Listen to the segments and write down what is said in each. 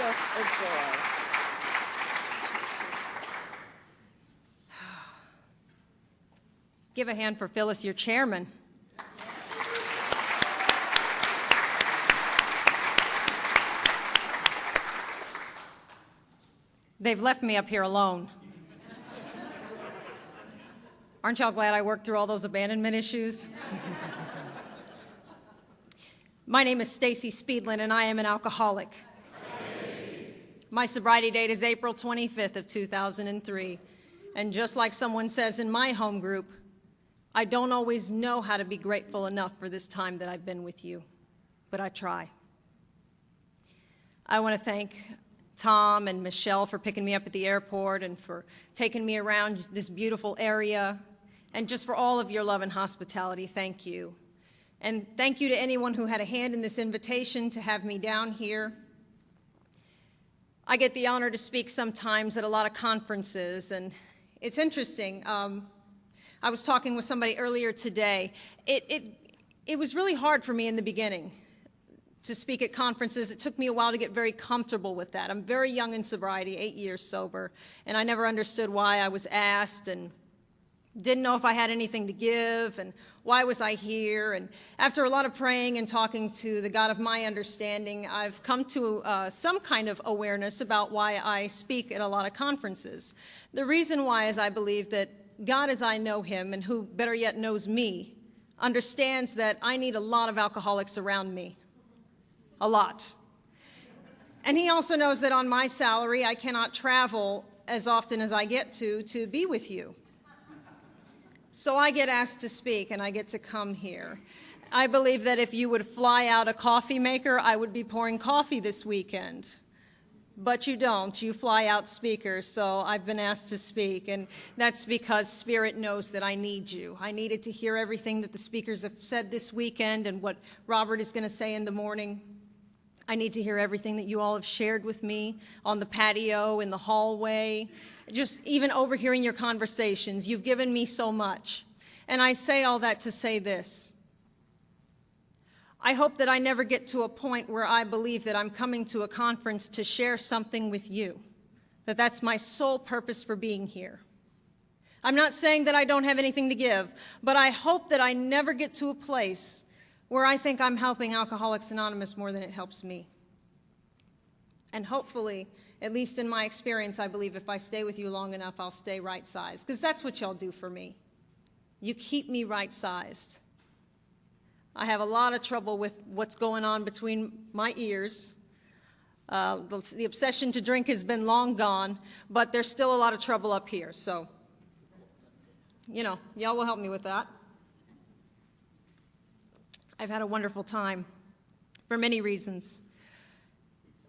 Just a joy. Give a hand for Phyllis, your chairman. They've left me up here alone. Aren't y'all glad I worked through all those abandonment issues? My name is Stacy Speedlin, and I am an alcoholic. My sobriety date is April 25th of 2003. And just like someone says in my home group, I don't always know how to be grateful enough for this time that I've been with you, but I try. I want to thank Tom and Michelle for picking me up at the airport and for taking me around this beautiful area, and just for all of your love and hospitality, thank you. And thank you to anyone who had a hand in this invitation to have me down here. I get the honor to speak sometimes at a lot of conferences, and it's interesting. I was talking with somebody earlier today. It was really hard for me in the beginning to speak at conferences. It took me a while to get very comfortable with that. I'm very young in sobriety, 8 years sober, and I never understood why I was asked and didn't know if I had anything to give and why was I here. And after a lot of praying and talking to the God of my understanding, I've come to some kind of awareness about why I speak at a lot of conferences. The reason why is I believe that God as I know him, and who better yet knows me, understands that I need a lot of alcoholics around me. A lot. And he also knows that on my salary, I cannot travel as often as I get to be with you. So I get asked to speak, and I get to come here. I believe that if you would fly out a coffee maker, I would be pouring coffee this weekend. But you don't. You fly out speakers, so I've been asked to speak, and that's because Spirit knows that I need you. I needed to hear everything that the speakers have said this weekend and what Robert is going to say in the morning. I need to hear everything that you all have shared with me on the patio, in the hallway, just even overhearing your conversations. You've given me so much. And I say all that to say this. I hope that I never get to a point where I believe that I'm coming to a conference to share something with you, that that's my sole purpose for being here. I'm not saying that I don't have anything to give, but I hope that I never get to a place where I think I'm helping Alcoholics Anonymous more than it helps me. And hopefully, at least in my experience, I believe if I stay with you long enough, I'll stay right-sized, because that's what y'all do for me. You keep me right-sized. I have a lot of trouble with what's going on between my ears. The obsession to drink has been long gone, but there's still a lot of trouble up here. So, y'all will help me with that. I've had a wonderful time for many reasons.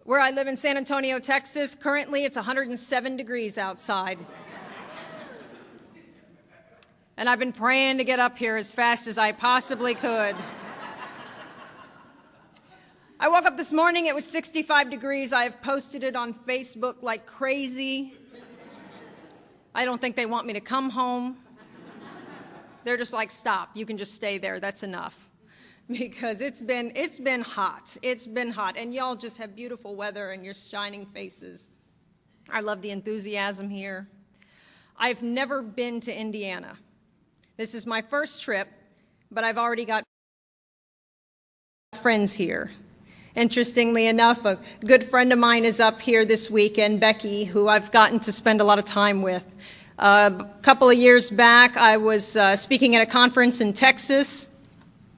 Where I live in San Antonio, Texas, currently it's 107 degrees outside. And I've been praying to get up here as fast as I possibly could. I woke up this morning, it was 65 degrees. I have posted it on Facebook like crazy. I don't think they want me to come home. They're just like, stop, you can just stay there, that's enough. Because it's been hot. It's been hot. And y'all just have beautiful weather and your shining faces. I love the enthusiasm here. I've never been to Indiana. This is my first trip, but I've already got friends here. Interestingly enough, a good friend of mine is up here this weekend, Becky, who I've gotten to spend a lot of time with. A couple of years back, I was speaking at a conference in Texas,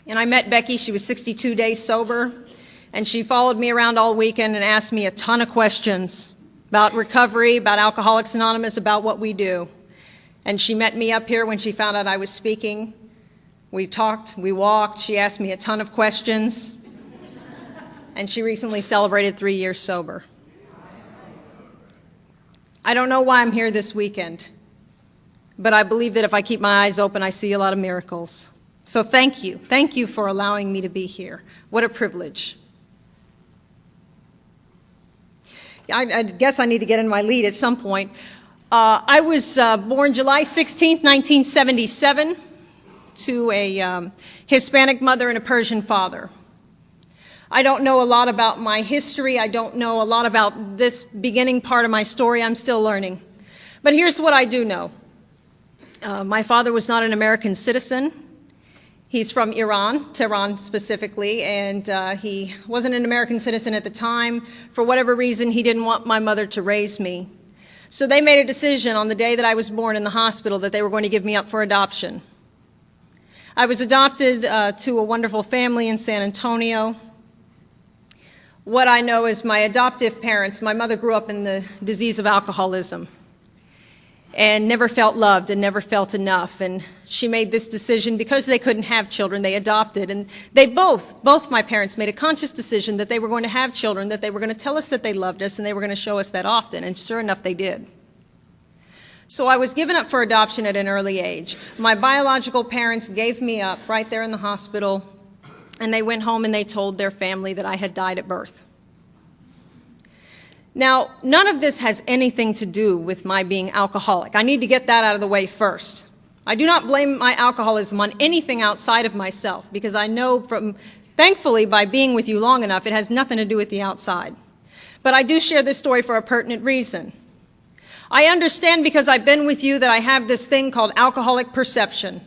and I met Becky. She was 62 days sober, and she followed me around all weekend and asked me a ton of questions about recovery, about Alcoholics Anonymous, about what we do. And she met me up here when she found out I was speaking. We talked, we walked, she asked me a ton of questions, and she recently celebrated 3 years sober. I don't know why I'm here this weekend, but I believe that if I keep my eyes open, I see a lot of miracles. So thank you. Thank you for allowing me to be here. What a privilege. I guess I need to get in my lead at some point. I was born July 16th, 1977, to a Hispanic mother and a Persian father. I don't know a lot about my history. I don't know a lot about this beginning part of my story. I'm still learning. But here's what I do know. My father was not an American citizen. He's from Iran, Tehran specifically, and he wasn't an American citizen at the time. For whatever reason, he didn't want my mother to raise me. So they made a decision on the day that I was born in the hospital that they were going to give me up for adoption. I was adopted to a wonderful family in San Antonio. What I know is my adoptive parents, my mother grew up in the disease of alcoholism and never felt loved and never felt enough. And she made this decision because they couldn't have children, they adopted. And they both my parents made a conscious decision that they were going to have children, that they were going to tell us that they loved us, and they were going to show us that often. And sure enough, they did. So I was given up for adoption at an early age. My biological parents gave me up right there in the hospital, and they went home and they told their family that I had died at birth. Now, none of this has anything to do with my being alcoholic. I need to get that out of the way first. I do not blame my alcoholism on anything outside of myself, because I know thankfully, by being with you long enough, it has nothing to do with the outside. But I do share this story for a pertinent reason. I understand, because I've been with you, that I have this thing called alcoholic perception.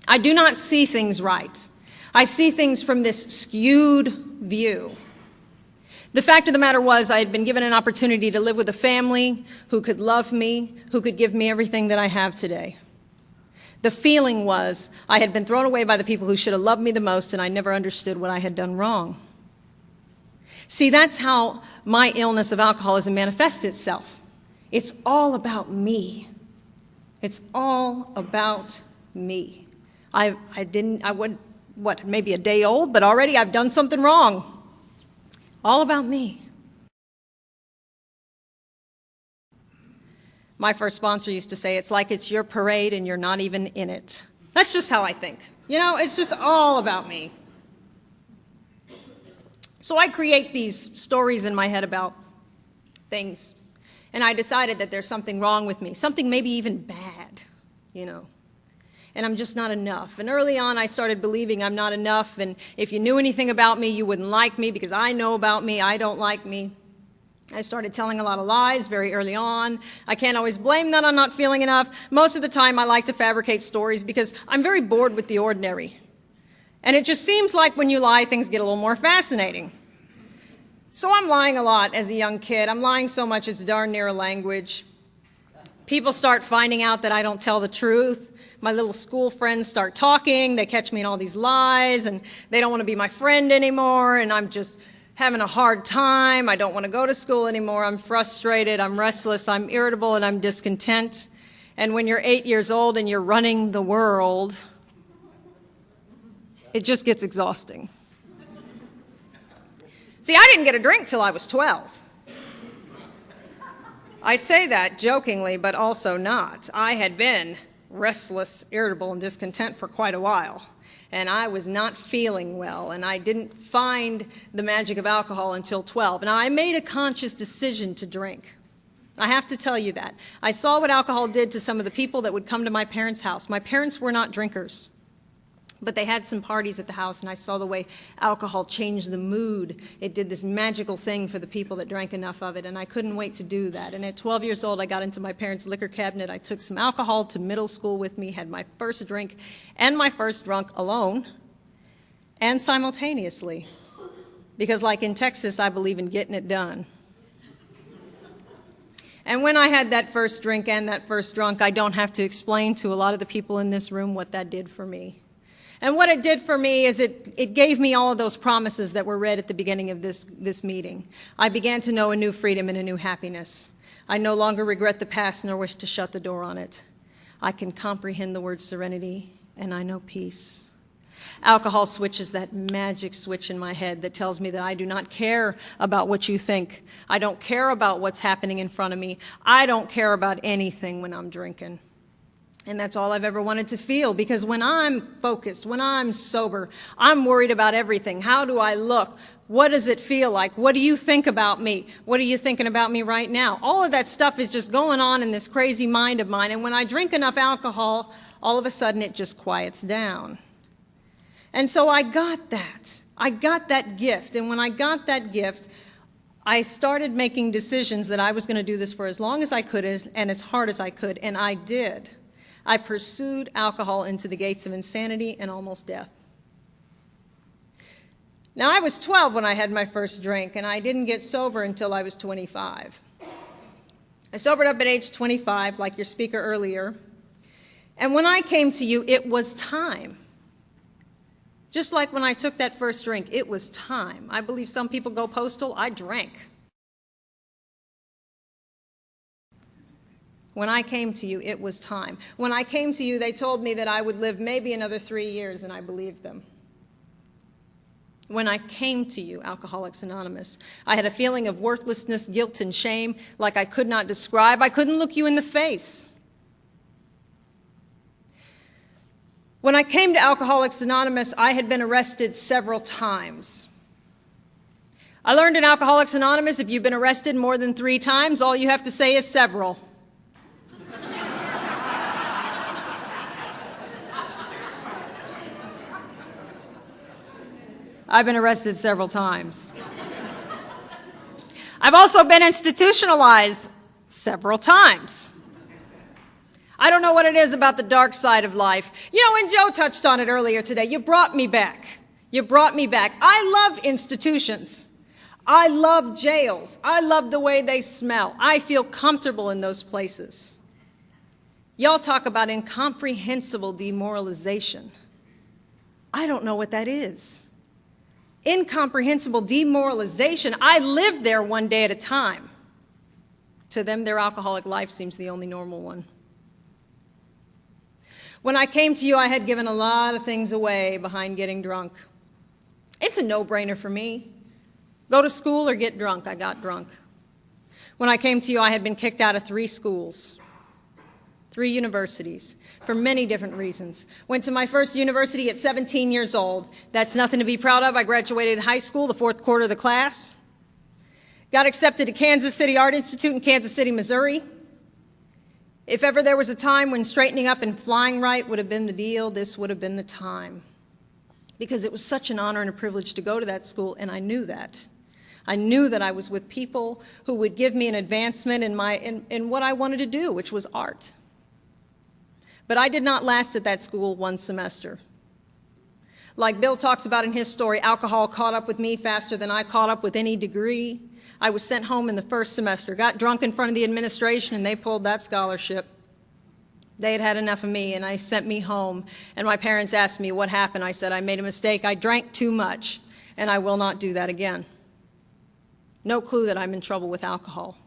I do not see things right. I see things from this skewed view. The fact of the matter was, I had been given an opportunity to live with a family who could love me, who could give me everything that I have today. The feeling was I had been thrown away by the people who should have loved me the most, and I never understood what I had done wrong. See, that's how my illness of alcoholism manifests itself. It's all about me. It's all about me. Maybe a day old, but already I've done something wrong. All about me. My first sponsor used to say, it's like it's your parade and you're not even in it. That's just how I think. You know, it's just all about me. So I create these stories in my head about things, and I decided that there's something wrong with me, something maybe even bad, you know. And I'm just not enough. And early on, I started believing I'm not enough, and if you knew anything about me, you wouldn't like me, because I know about me, I don't like me. I started telling a lot of lies very early on. I can't always blame that I'm not feeling enough. Most of the time, I like to fabricate stories because I'm very bored with the ordinary. And it just seems like when you lie, things get a little more fascinating. So I'm lying a lot as a young kid. I'm lying so much it's darn near a language. People start finding out that I don't tell the truth. My little school friends start talking. They catch me in all these lies, and they don't want to be my friend anymore, and I'm just having a hard time. I don't want to go to school anymore. I'm frustrated. I'm restless. I'm irritable, and I'm discontent. And when you're 8 years old and you're running the world, it just gets exhausting. See, I didn't get a drink till I was 12. I say that jokingly, but also not. I had been restless, irritable, and discontent for quite a while. And I was not feeling well, and I didn't find the magic of alcohol until 12. Now, I made a conscious decision to drink. I have to tell you that. I saw what alcohol did to some of the people that would come to my parents' house. My parents were not drinkers, but they had some parties at the house, and I saw the way alcohol changed the mood. It did this magical thing for the people that drank enough of it, and I couldn't wait to do that. And at 12 years old, I got into my parents' liquor cabinet. I took some alcohol to middle school with me, had my first drink and my first drunk alone and simultaneously, because like in Texas, I believe in getting it done. And when I had that first drink and that first drunk, I don't have to explain to a lot of the people in this room what that did for me. And what it did for me is it gave me all of those promises that were read at the beginning of this meeting. I began to know a new freedom and a new happiness. I no longer regret the past nor wish to shut the door on it. I can comprehend the word serenity, and I know peace. Alcohol switches that magic switch in my head that tells me that I do not care about what you think. I don't care about what's happening in front of me. I don't care about anything when I'm drinking. And that's all I've ever wanted to feel, because when I'm focused, when I'm sober, I'm worried about everything. How do I look? What does it feel like? What do you think about me? What are you thinking about me right now? All of that stuff is just going on in this crazy mind of mine. And when I drink enough alcohol, all of a sudden it just quiets down. And so I got that. I got that gift. And when I got that gift, I started making decisions that I was going to do this for as long as I could and as hard as I could, and I did. I pursued alcohol into the gates of insanity and almost death. Now, I was 12 when I had my first drink, and I didn't get sober until I was 25. I sobered up at age 25, like your speaker earlier, and when I came to you, it was time. Just like when I took that first drink, it was time. I believe some people go postal. I drank. When I came to you, it was time. When I came to you, they told me that I would live maybe another 3 years, and I believed them. When I came to you, Alcoholics Anonymous, I had a feeling of worthlessness, guilt, and shame like I could not describe. I couldn't look you in the face. When I came to Alcoholics Anonymous, I had been arrested several times. I learned in Alcoholics Anonymous, if you've been arrested more than 3 times, all you have to say is several. I've been arrested several times. I've also been institutionalized several times. I don't know what it is about the dark side of life. You know, and Joe touched on it earlier today. You brought me back. You brought me back. I love institutions. I love jails. I love the way they smell. I feel comfortable in those places. Y'all talk about incomprehensible demoralization. I don't know what that is. Incomprehensible demoralization. I lived there one day at a time. To them, their alcoholic life seems the only normal one. When I came to you, I had given a lot of things away behind getting drunk. It's a no-brainer for me. Go to school or get drunk. I got drunk. When I came to you, I had been kicked out of 3 schools, 3 universities, for many different reasons. Went to my first university at 17 years old. That's nothing to be proud of. I graduated high school, the 4th quarter of the class. Got accepted to Kansas City Art Institute in Kansas City, Missouri. If ever there was a time when straightening up and flying right would have been the deal, this would have been the time. Because it was such an honor and a privilege to go to that school, and I knew that. I knew that I was with people who would give me an advancement in what I wanted to do, which was art. But I did not last at that school 1 semester. Like Bill talks about in his story, alcohol caught up with me faster than I caught up with any degree. I was sent home in the first semester, got drunk in front of the administration, and they pulled that scholarship. They had had enough of me, and they sent me home. And my parents asked me what happened. I said, I made a mistake. I drank too much, and I will not do that again. No clue that I'm in trouble with alcohol.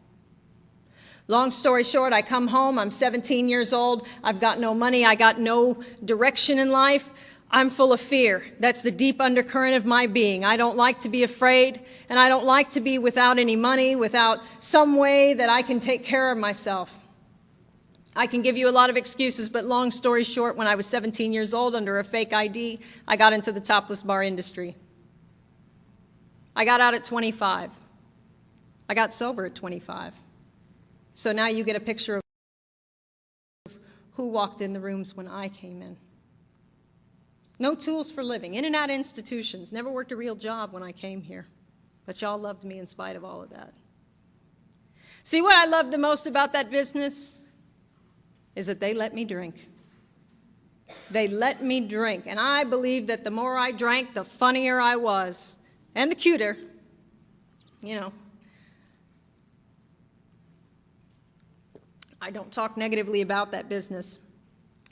Long story short, I come home. I'm 17 years old. I've got no money. I got no direction in life. I'm full of fear. That's the deep undercurrent of my being. I don't like to be afraid, and I don't like to be without any money, without some way that I can take care of myself. I can give you a lot of excuses, but long story short, when I was 17 years old, under a fake ID, I got into the topless bar industry. I got out at 25. I got sober at 25. So now you get a picture of who walked in the rooms when I came in. No tools for living, in and out of institutions, never worked a real job when I came here. But y'all loved me in spite of all of that. See, what I loved the most about that business is that they let me drink. They let me drink, and I believe that the more I drank, the funnier I was, and the cuter, you know. I don't talk negatively about that business.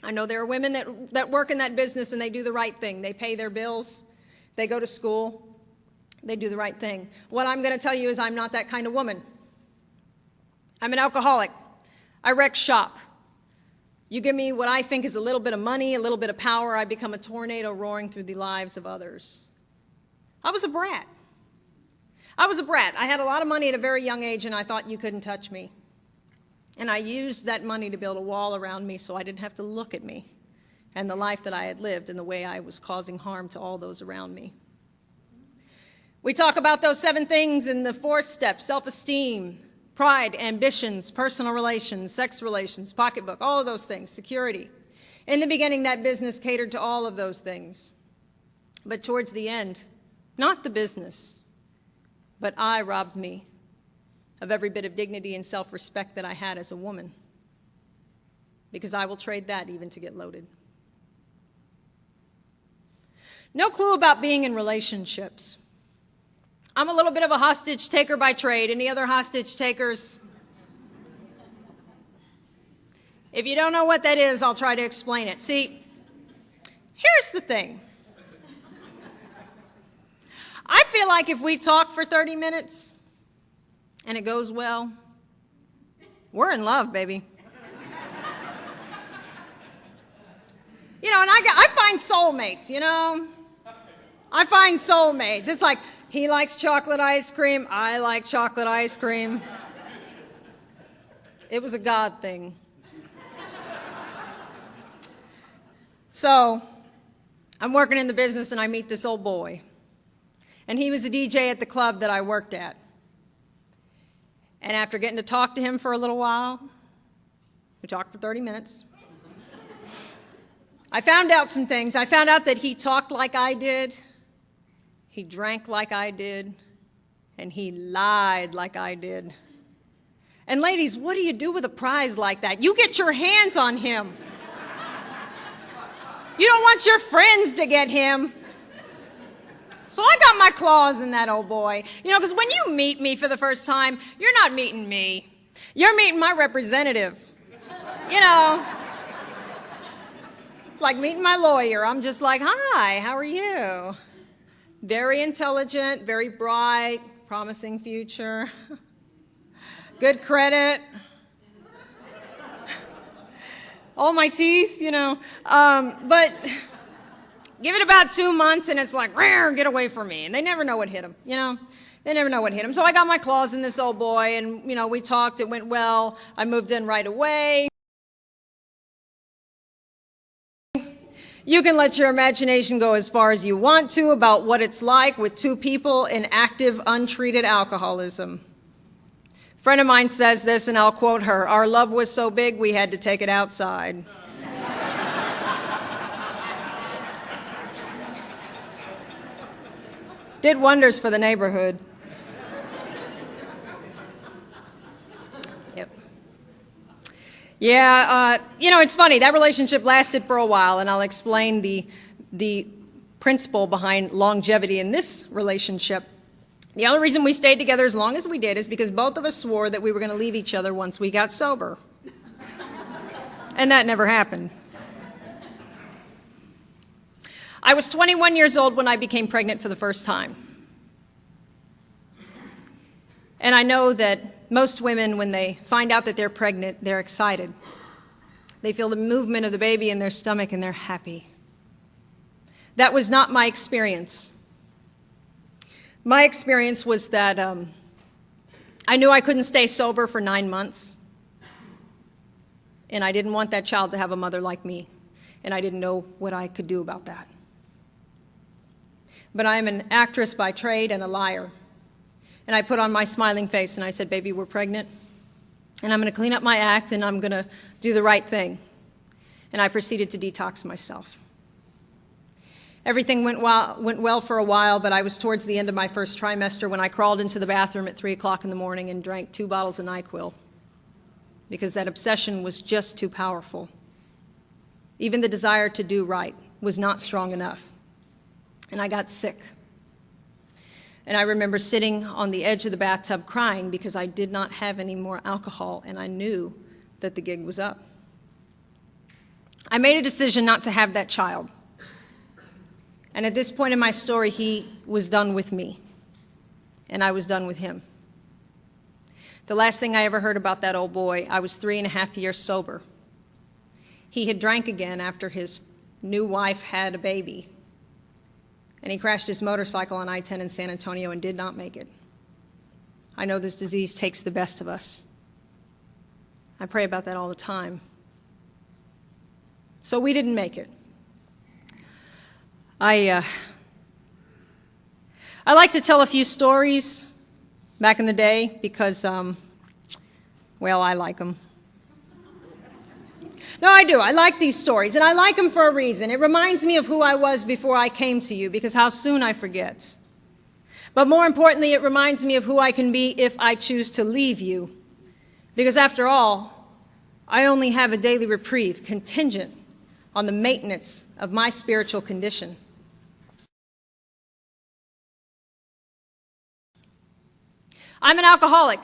I know there are women that work in that business and they do the right thing. They pay their bills, they go to school, they do the right thing. What I'm going to tell you is I'm not that kind of woman. I'm an alcoholic. I wreck shop. You give me what I think is a little bit of money, a little bit of power, I become a tornado roaring through the lives of others. I was a brat. I had a lot of money at a very young age, and I thought you couldn't touch me. And I used that money to build a wall around me so I didn't have to look at me and the life that I had lived and the way I was causing harm to all those around me. We talk about those 7 things in the 4th step: self-esteem, pride, ambitions, personal relations, sex relations, pocketbook, all of those things, security. In the beginning, that business catered to all of those things. But towards the end, not the business, but I robbed me of every bit of dignity and self-respect that I had as a woman, because I will trade that even to get loaded. No clue about being in relationships. I'm a little bit of a hostage taker by trade. Any other hostage takers? If you don't know what that is, I'll try to explain it. See, here's the thing. I feel like if we talk for 30 minutes and it goes well, we're in love, baby. You know, and I find soulmates, you know? I find soulmates. It's like, he likes chocolate ice cream, I like chocolate ice cream. It was a God thing. So, I'm working in the business and I meet this old boy. And he was a DJ at the club that I worked at. And after getting to talk to him for a little while, we talked for 30 minutes, I found out some things. I found out that he talked like I did, he drank like I did, and he lied like I did. And ladies, what do you do with a prize like that? You get your hands on him. You don't want your friends to get him. So I got my claws in that old boy. You know, because when you meet me for the first time, you're not meeting me. You're meeting my representative. You know, it's like meeting my lawyer. I'm just like, hi, how are you? Very intelligent, very bright, promising future, good credit. All my teeth, you know. But give it about 2 months and it's like, get away from me. And they never know what hit them, you know. They never know what hit them. So I got my claws in this old boy and, you know, we talked. It went well. I moved in right away. You can let your imagination go as far as you want to about what it's like with two people in active, untreated alcoholism. A friend of mine says this, and I'll quote her, "Our love was so big we had to take it outside." Did wonders for the neighborhood. Yep. Yeah, you know, it's funny. That relationship lasted for a while, and I'll explain the principle behind longevity in this relationship. The only reason we stayed together as long as we did is because both of us swore that we were going to leave each other once we got sober. And that never happened. I was 21 years old when I became pregnant for the first time. And I know that most women, when they find out that they're pregnant, they're excited. They feel the movement of the baby in their stomach and they're happy. That was not my experience. My experience was that I knew I couldn't stay sober for 9 months. And I didn't want that child to have a mother like me. And I didn't know what I could do about that. But I am an actress by trade and a liar. And I put on my smiling face and I said, "Baby, we're pregnant. And I'm going to clean up my act and I'm going to do the right thing." And I proceeded to detox myself. Everything went well for a while, but I was towards the end of my first trimester when I crawled into the bathroom at 3 o'clock in the morning and drank 2 bottles of NyQuil because that obsession was just too powerful. Even the desire to do right was not strong enough. And I got sick. And I remember sitting on the edge of the bathtub crying because I did not have any more alcohol and I knew that the gig was up. I made a decision not to have that child. And at this point in my story, he was done with me, and I was done with him. The last thing I ever heard about that old boy, I was 3.5 years sober. He had drank again after his new wife had a baby, and he crashed his motorcycle on I-10 in San Antonio and did not make it. I know this disease takes the best of us. I pray about that all the time. So we didn't make it. I like to tell a few stories back in the day because, well, I like them. No, I do. I like these stories, and I like them for a reason. It reminds me of who I was before I came to you, because how soon I forget. But more importantly, it reminds me of who I can be if I choose to leave you. Because after all, I only have a daily reprieve contingent on the maintenance of my spiritual condition. I'm an alcoholic.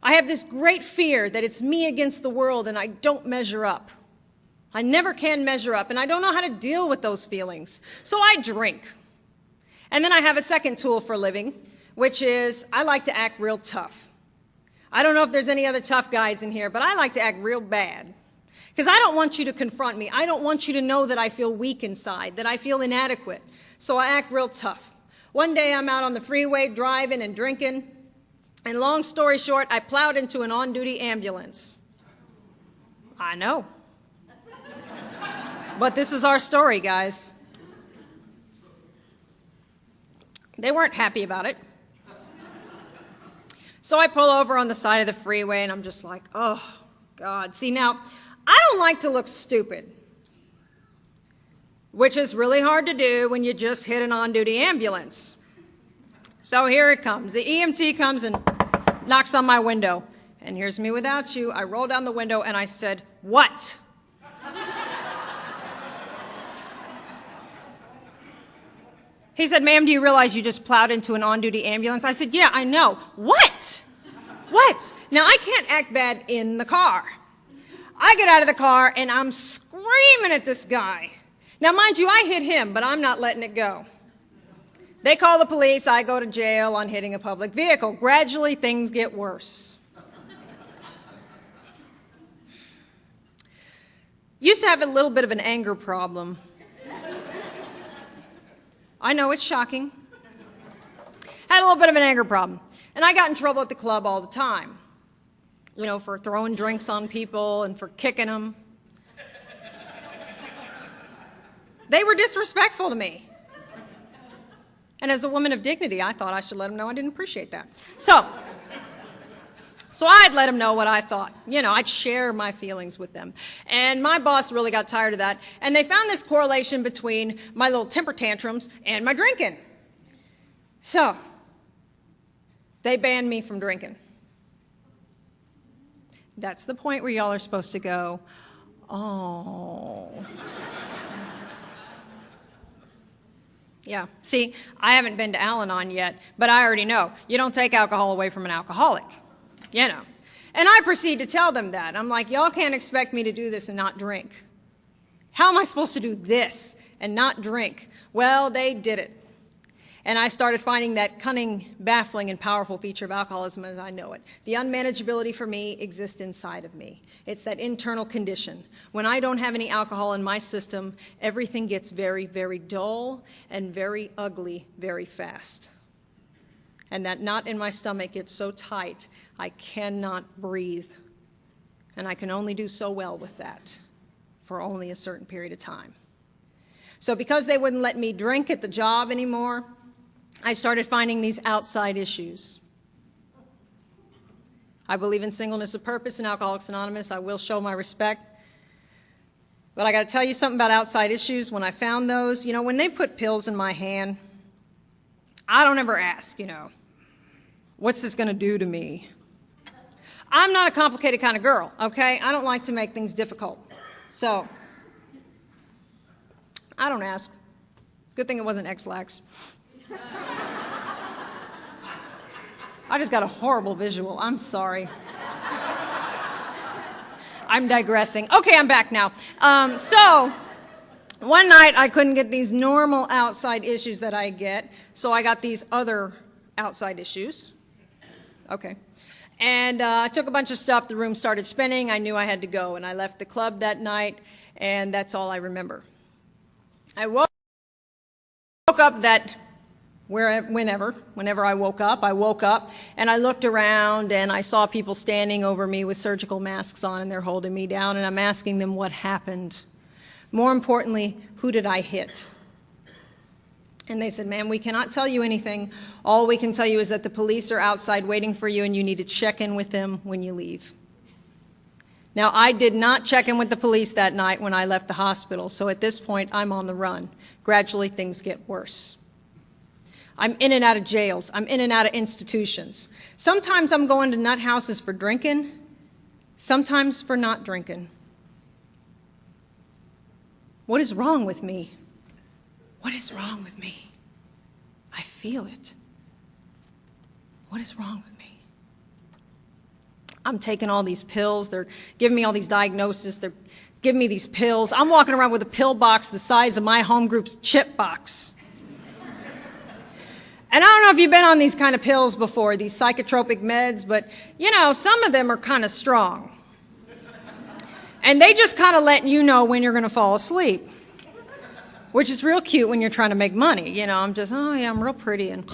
I have this great fear that it's me against the world and I don't measure up. I never can measure up, and I don't know how to deal with those feelings. So I drink. And then I have a second tool for living, which is I like to act real tough. I don't know if there's any other tough guys in here, but I like to act real bad. Because I don't want you to confront me. I don't want you to know that I feel weak inside, that I feel inadequate. So I act real tough. One day I'm out on the freeway driving and drinking, and long story short, I plowed into an on-duty ambulance. I know. But this is our story, guys. They weren't happy about it. So I pull over on the side of the freeway, and I'm just like, oh, God. See, now, I don't like to look stupid, which is really hard to do when you just hit an on-duty ambulance. So here it comes. The EMT comes and knocks on my window. And here's me without you. I roll down the window and I said, "What?" He said, "Ma'am, do you realize you just plowed into an on-duty ambulance?" I said, "Yeah, I know." "What?" "What?" Now, I can't act bad in the car. I get out of the car and I'm screaming at this guy. Now, mind you, I hit him, but I'm not letting it go. They call the police. I go to jail on hitting a public vehicle. Gradually, things get worse. Used to have a little bit of an anger problem. I know it's shocking. Had a little bit of an anger problem. And I got in trouble at the club all the time. You know, for throwing drinks on people and for kicking them. They were disrespectful to me. And as a woman of dignity, I thought I should let them know I didn't appreciate that. So I'd let them know what I thought. You know, I'd share my feelings with them. And my boss really got tired of that. And they found this correlation between my little temper tantrums and my drinking. So they banned me from drinking. That's the point where y'all are supposed to go, oh. Yeah, see, I haven't been to Al-Anon yet, but I already know. You don't take alcohol away from an alcoholic, you know. And I proceed to tell them that. I'm like, y'all can't expect me to do this and not drink. How am I supposed to do this and not drink? Well, they did it. And I started finding that cunning, baffling, and powerful feature of alcoholism as I know it. The unmanageability for me exists inside of me. It's that internal condition. When I don't have any alcohol in my system, everything gets very, very dull and very ugly very fast. And that knot in my stomach gets so tight, I cannot breathe. And I can only do so well with that for only a certain period of time. So because they wouldn't let me drink at the job anymore, I started finding these outside issues. I believe in singleness of purpose in Alcoholics Anonymous. I will show my respect. But I got to tell you something about outside issues. When I found those, you know, when they put pills in my hand, I don't ever ask, you know, what's this going to do to me? I'm not a complicated kind of girl, okay? I don't like to make things difficult. So I don't ask. Good thing it wasn't X-Lax. I just got a horrible visual. I'm sorry. I'm digressing. Okay, I'm back now. So one night I couldn't get these normal outside issues that I get, so I got these other outside issues. Okay. And I took a bunch of stuff. The room started spinning. I knew I had to go, and I left the club that night, and that's all I remember. I woke up that whenever I woke up, and I looked around and I saw people standing over me with surgical masks on, and they're holding me down, and I'm asking them what happened. More importantly, who did I hit? And they said, "Ma'am, we cannot tell you anything. All we can tell you is that the police are outside waiting for you, and you need to check in with them when you leave." Now, I did not check in with the police that night when I left the hospital, so at this point, I'm on the run. Gradually, things get worse. I'm in and out of jails. I'm in and out of institutions. Sometimes I'm going to nut houses for drinking, sometimes for not drinking. What is wrong with me? What is wrong with me? I feel it. What is wrong with me? I'm taking all these pills. They're giving me all these diagnoses. They're giving me these pills. I'm walking around with a pill box the size of my home group's chip box. And I don't know if you've been on these kind of pills before, these psychotropic meds, but, you know, some of them are kind of strong. And they just kind of let you know when you're going to fall asleep, which is real cute when you're trying to make money. You know, I'm just, oh, yeah, I'm real pretty, and,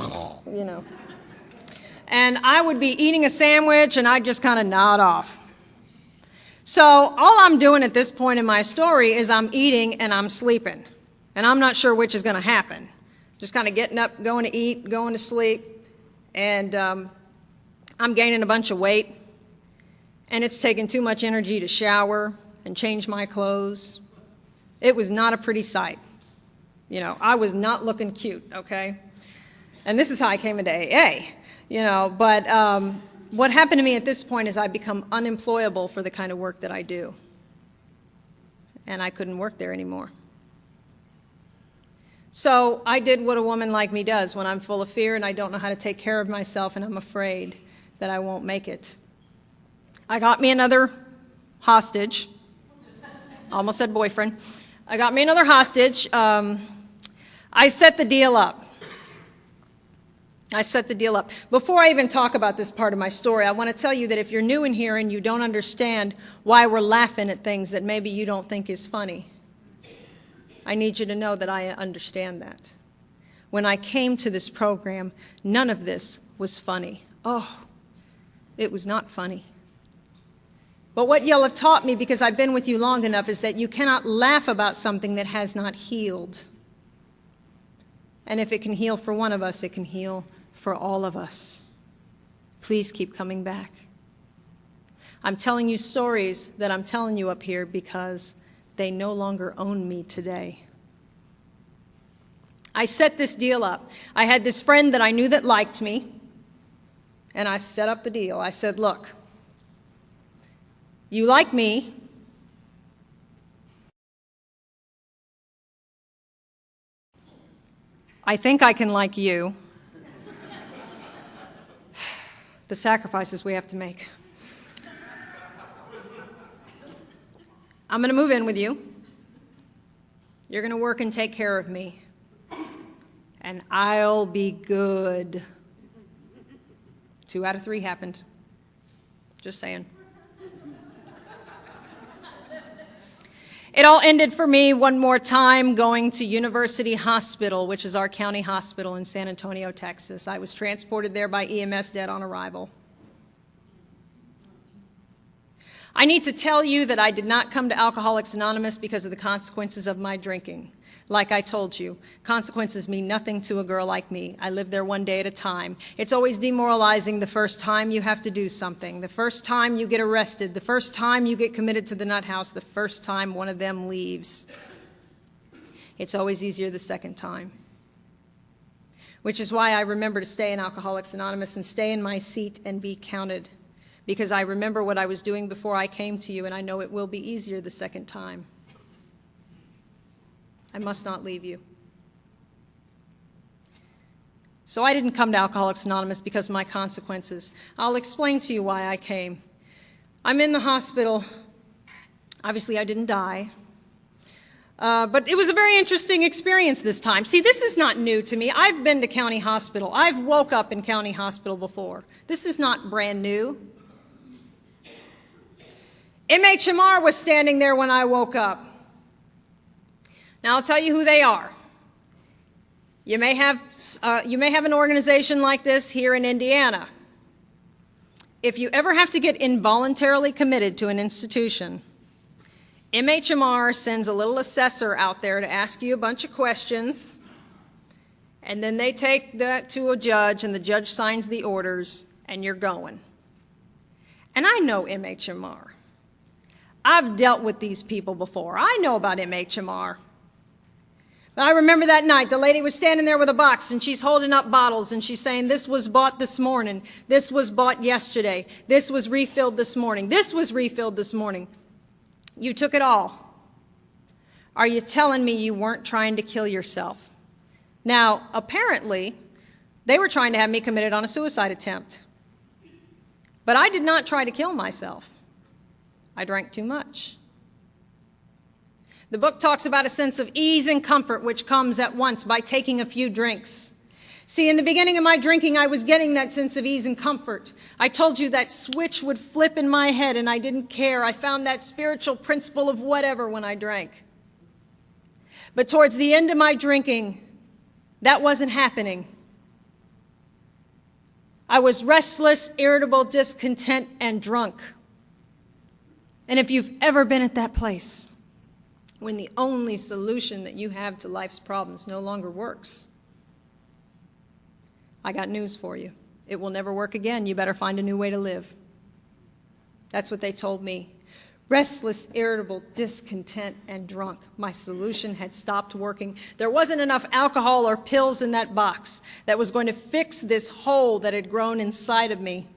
you know. And I would be eating a sandwich, and I'd just kind of nod off. So all I'm doing at this point in my story is I'm eating and I'm sleeping. And I'm not sure which is going to happen. Just kind of getting up, going to eat, going to sleep, and I'm gaining a bunch of weight, and it's taken too much energy to shower and change my clothes. It was not a pretty sight. You know, I was not looking cute, okay? And this is how I came into AA, you know, but what happened to me at this point is I become unemployable for the kind of work that I do, and I couldn't work there anymore. So I did what a woman like me does when I'm full of fear and I don't know how to take care of myself and I'm afraid that I won't make it. I got me another hostage. Almost said boyfriend. I got me another hostage. I set the deal up. Before I even talk about this part of my story, I want to tell you that if you're new in here and you don't understand why we're laughing at things that maybe you don't think is funny, I need you to know that I understand that. When I came to this program, none of this was funny. Oh, it was not funny. But what you'll have taught me, because I've been with you long enough, is that you cannot laugh about something that has not healed. And if it can heal for one of us, it can heal for all of us. Please keep coming back. I'm telling you stories that I'm telling you up here because they no longer own me today. I set this deal up. I had this friend that I knew that liked me, and I set up the deal. I said, look, you like me. I think I can like you. The sacrifices we have to make. I'm going to move in with you. You're going to work and take care of me. And I'll be good. 2 out of 3 happened. Just saying. It all ended for me one more time going to University Hospital, which is our county hospital in San Antonio, Texas. I was transported there by EMS dead on arrival. I need to tell you that I did not come to Alcoholics Anonymous because of the consequences of my drinking. Like I told you, consequences mean nothing to a girl like me. I live there one day at a time. It's always demoralizing the first time you have to do something, the first time you get arrested, the first time you get committed to the nut house, the first time one of them leaves. It's always easier the second time. Which is why I remember to stay in Alcoholics Anonymous and stay in my seat and be counted. Because I remember what I was doing before I came to you, and I know it will be easier the second time. I must not leave you. So I didn't come to Alcoholics Anonymous because of my consequences. I'll explain to you why I came. I'm in the hospital. Obviously, I didn't die. But it was a very interesting experience this time. See, this is not new to me. I've been to county hospital. I've woke up in county hospital before. This is not brand new. MHMR was standing there when I woke up. Now, I'll tell you who they are. You may have an organization like this here in Indiana. If you ever have to get involuntarily committed to an institution, MHMR sends a little assessor out there to ask you a bunch of questions, and then they take that to a judge, and the judge signs the orders, and you're going. And I know MHMR. I've dealt with these people before. I know about MHMR. But I remember that night, the lady was standing there with a box, and she's holding up bottles, and she's saying, this was bought this morning. This was bought yesterday. This was refilled this morning. This was refilled this morning. You took it all. Are you telling me you weren't trying to kill yourself? Now, apparently, they were trying to have me committed on a suicide attempt. But I did not try to kill myself. I drank too much. The book talks about a sense of ease and comfort which comes at once by taking a few drinks. See, in the beginning of my drinking, I was getting that sense of ease and comfort. I told you that switch would flip in my head and I didn't care. I found that spiritual principle of whatever when I drank. But towards the end of my drinking, that wasn't happening. I was restless, irritable, discontent, and drunk. And if you've ever been at that place, when the only solution that you have to life's problems no longer works, I got news for you. It will never work again. You better find a new way to live. That's what they told me. Restless, irritable, discontent, and drunk. My solution had stopped working. There wasn't enough alcohol or pills in that box that was going to fix this hole that had grown inside of me.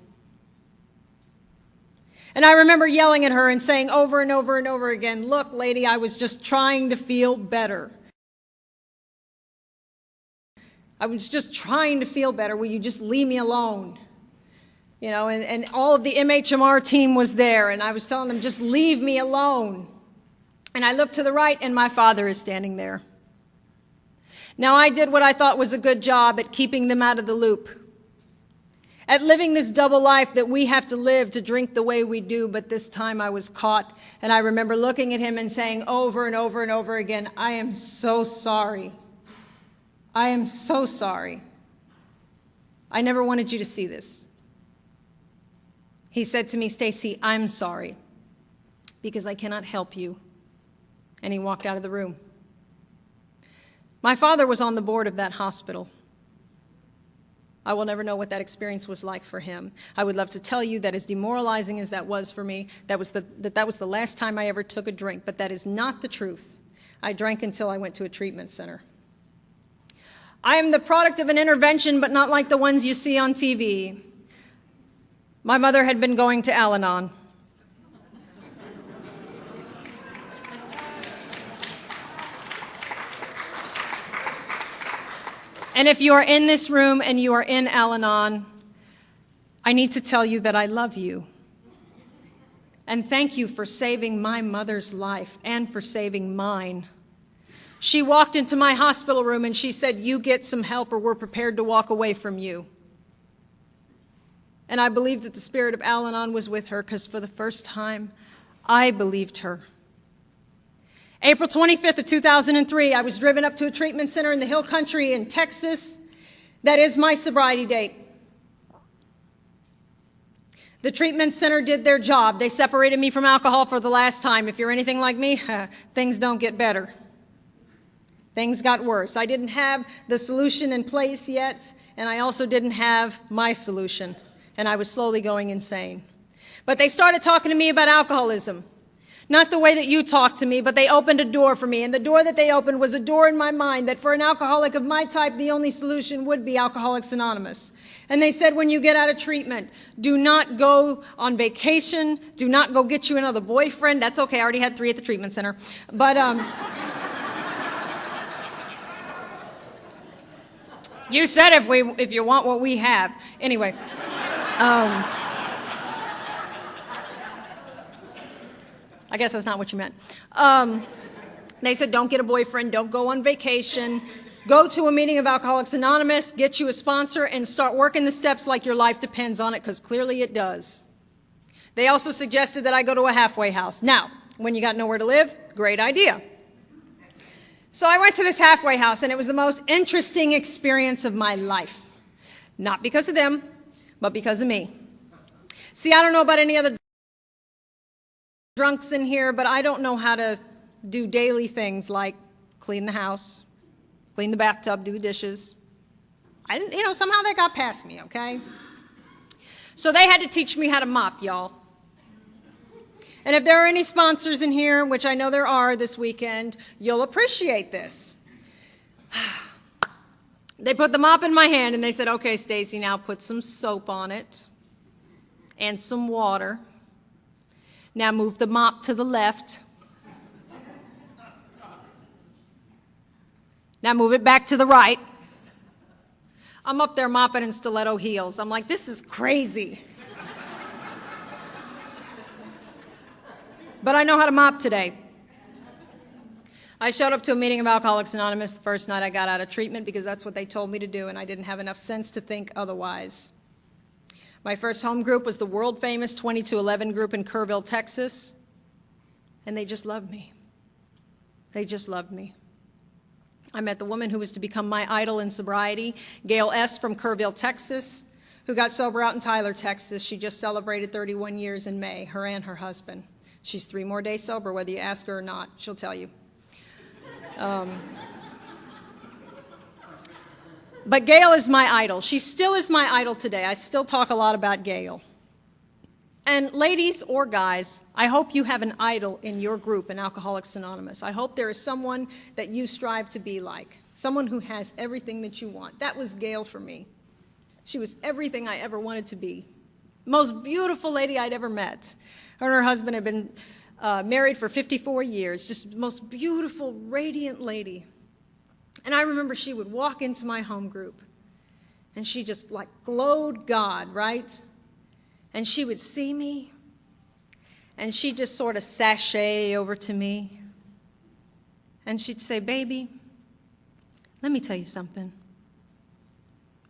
And I remember yelling at her and saying over and over and over again, look, lady, I was just trying to feel better. I was just trying to feel better. Will you just leave me alone? You know, and all of the MHMR team was there, and I was telling them, just leave me alone. And I looked to the right, and my father is standing there. Now, I did what I thought was a good job at keeping them out of the loop, at living this double life that we have to live to drink the way we do, but this time I was caught, and I remember looking at him and saying over and over and over again, I am so sorry. I am so sorry. I never wanted you to see this. He said to me, Stacy, I'm sorry, because I cannot help you. And he walked out of the room. My father was on the board of that hospital. I will never know what that experience was like for him. I would love to tell you that as demoralizing as that was for me, that was the last time I ever took a drink, but that is not the truth. I drank until I went to a treatment center. I am the product of an intervention, but not like the ones you see on TV. My mother had been going to Al-Anon. And if you are in this room and you are in Al-Anon, I need to tell you that I love you. And thank you for saving my mother's life and for saving mine. She walked into my hospital room and she said, you get some help or we're prepared to walk away from you. And I believe that the spirit of Al-Anon was with her because for the first time, I believed her. April 25th of 2003, I was driven up to a treatment center in the Hill Country in Texas. That is my sobriety date. The treatment center did their job. They separated me from alcohol for the last time. If you're anything like me, things don't get better. Things got worse. I didn't have the solution in place yet, and I also didn't have my solution, and I was slowly going insane. But they started talking to me about alcoholism. Not the way that you talk to me, but they opened a door for me, and the door that they opened was a door in my mind that for an alcoholic of my type, the only solution would be Alcoholics Anonymous. And they said, when you get out of treatment, do not go on vacation, do not go get you another boyfriend. That's okay, I already had 3 at the treatment center. But, you said if you want what we have. Anyway. I guess that's not what you meant. They said, don't get a boyfriend, don't go on vacation, go to a meeting of Alcoholics Anonymous, get you a sponsor, and start working the steps like your life depends on it, because clearly it does. They also suggested that I go to a halfway house. Now, when you got nowhere to live, great idea. So I went to this halfway house, and it was the most interesting experience of my life. Not because of them, but because of me. See, I don't know about any other drunks in here, but I don't know how to do daily things like clean the house, clean the bathtub, do the dishes. I didn't, somehow that got past me, okay? So they had to teach me how to mop, y'all. And if there are any sponsors in here, which I know there are this weekend, you'll appreciate this. They put the mop in my hand and they said, okay, Stacy, now put some soap on it and some water. Now move the mop to the left. Now move it back to the right. I'm up there mopping in stiletto heels. I'm like, this is crazy. But I know how to mop today. I showed up to a meeting of Alcoholics Anonymous the first night I got out of treatment because that's what they told me to do, and I didn't have enough sense to think otherwise. My first home group was the world-famous 2211 group in Kerrville, Texas, and they just loved me. They just loved me. I met the woman who was to become my idol in sobriety, Gail S. from Kerrville, Texas, who got sober out in Tyler, Texas. She just celebrated 31 years in May, her and her husband. She's 3 more days sober, whether you ask her or not. She'll tell you. But Gail is my idol. She still is my idol today. I still talk a lot about Gail. And ladies or guys, I hope you have an idol in your group in Alcoholics Anonymous. I hope there is someone that you strive to be like, someone who has everything that you want. That was Gail for me. She was everything I ever wanted to be. Most beautiful lady I'd ever met. Her and her husband had been married for 54 years, just the most beautiful, radiant lady. And I remember she would walk into my home group, and she just like glowed God, right? And she would see me, and she'd just sort of sashay over to me, and she'd say, baby, let me tell you something.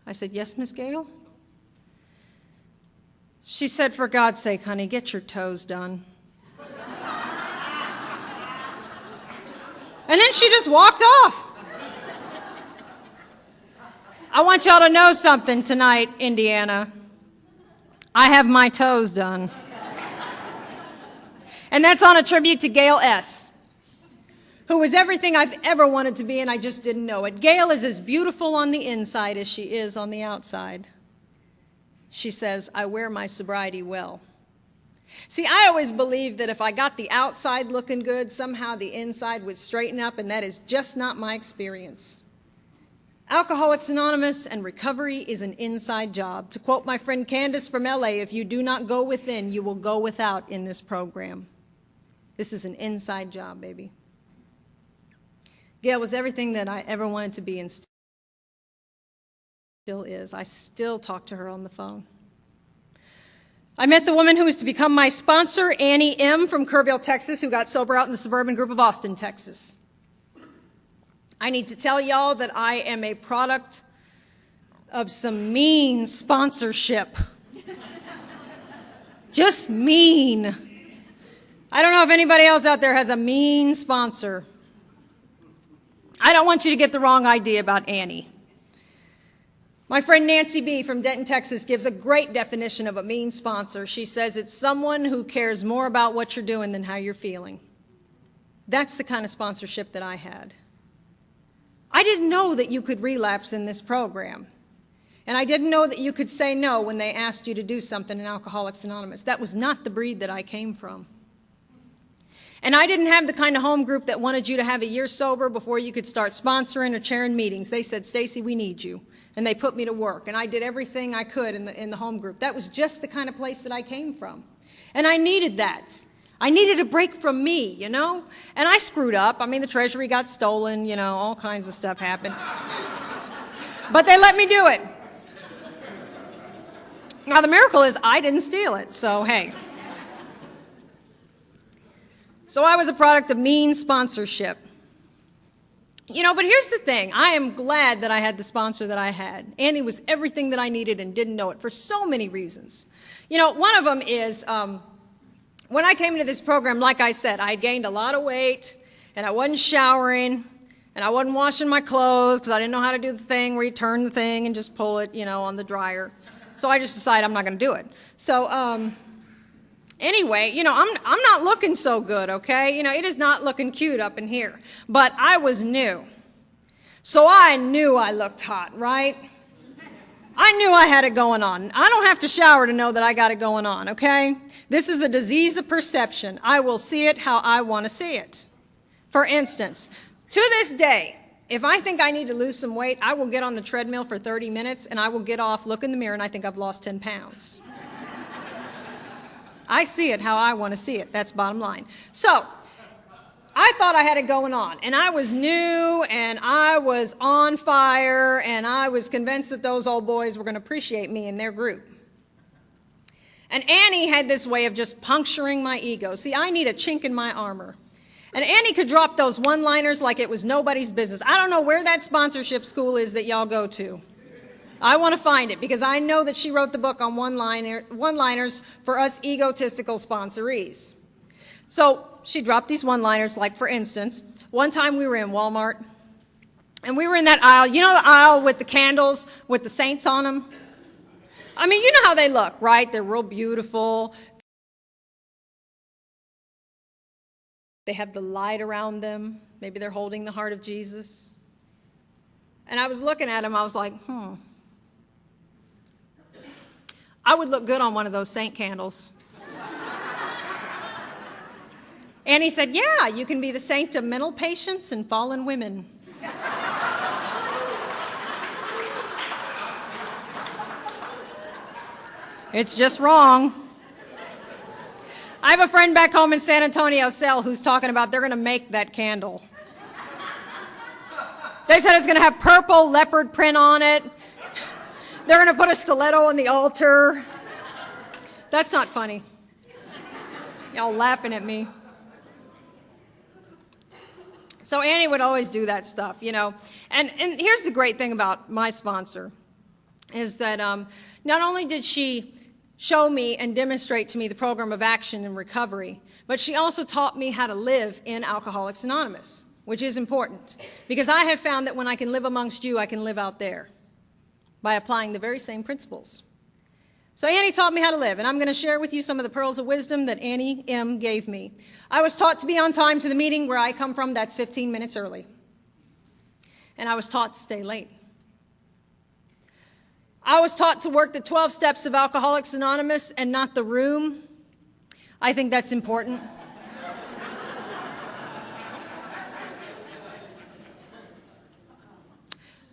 I said, yes, Miss Gail? She said, for God's sake, honey, get your toes done. And then she just walked off. I want y'all to know something tonight, Indiana. I have my toes done. And that's on a tribute to Gail S., who was everything I've ever wanted to be, and I just didn't know it. Gail is as beautiful on the inside as she is on the outside. She says, I wear my sobriety well. See, I always believed that if I got the outside looking good, somehow the inside would straighten up, and that is just not my experience. Alcoholics Anonymous and recovery is an inside job. To quote my friend Candace from LA, if you do not go within, you will go without in this program. This is an inside job, baby. Gail was everything that I ever wanted to be and still is. I still talk to her on the phone. I met the woman who was to become my sponsor, Annie M. from Kerrville, Texas, who got sober out in the suburban group of Austin, Texas. I need to tell y'all that I am a product of some mean sponsorship. Just mean. I don't know if anybody else out there has a mean sponsor. I don't want you to get the wrong idea about Annie. My friend Nancy B. from Denton, Texas gives a great definition of a mean sponsor. She says it's someone who cares more about what you're doing than how you're feeling. That's the kind of sponsorship that I had. I didn't know that you could relapse in this program. And I didn't know that you could say no when they asked you to do something in Alcoholics Anonymous. That was not the breed that I came from. And I didn't have the kind of home group that wanted you to have a year sober before you could start sponsoring or chairing meetings. They said, Stacy, we need you. And they put me to work. And I did everything I could in the home group. That was just the kind of place that I came from. And I needed that. I needed a break from me, you know? And I screwed up. I mean, the treasury got stolen, you know, all kinds of stuff happened. But they let me do it. Now, the miracle is I didn't steal it, so hey. So I was a product of mean sponsorship. You know, but here's the thing. I am glad that I had the sponsor that I had. Annie was everything that I needed and didn't know it for so many reasons. You know, one of them is when I came into this program, like I said, I had gained a lot of weight, and I wasn't showering, and I wasn't washing my clothes because I didn't know how to do the thing where you turn the thing and just pull it, you know, on the dryer. So I just decided I'm not going to do it. So anyway, you know, I'm not looking so good, okay? You know, it is not looking cute up in here. But I was new. So I knew I looked hot, right? I knew I had it going on. I don't have to shower to know that I got it going on, okay? This is a disease of perception. I will see it how I want to see it. For instance, to this day, if I think I need to lose some weight, I will get on the treadmill for 30 minutes and I will get off, look in the mirror, and I think I've lost 10 pounds. I see it how I want to see it. That's bottom line. So, I thought I had it going on, and I was new, and I was on fire, and I was convinced that those old boys were going to appreciate me in their group. And Annie had this way of just puncturing my ego. See, I need a chink in my armor. And Annie could drop those one-liners like it was nobody's business. I don't know where that sponsorship school is that y'all go to. I want to find it, because I know that she wrote the book on one-liners for us egotistical sponsorees. So she dropped these one-liners, like, for instance, one time we were in Walmart, and we were in that aisle. You know the aisle with the candles with the saints on them? I mean, you know how they look, right? They're real beautiful. They have the light around them. Maybe they're holding the heart of Jesus. And I was looking at them. I was like, I would look good on one of those saint candles. And he said, yeah, you can be the saint of mental patients and fallen women. It's just wrong. I have a friend back home in San Antonio, Cell, who's talking about they're going to make that candle. They said it's going to have purple leopard print on it. They're going to put a stiletto on the altar. That's not funny. Y'all laughing at me. So Annie would always do that stuff, you know. And here's the great thing about my sponsor, is that not only did she show me and demonstrate to me the program of action and recovery, but she also taught me how to live in Alcoholics Anonymous, which is important. Because I have found that when I can live amongst you, I can live out there by applying the very same principles. So Annie taught me how to live, and I'm going to share with you some of the pearls of wisdom that Annie M. gave me. I was taught to be on time to the meeting. Where I come from, that's 15 minutes early. And I was taught to stay late. I was taught to work the 12 steps of Alcoholics Anonymous and not the room. I think that's important.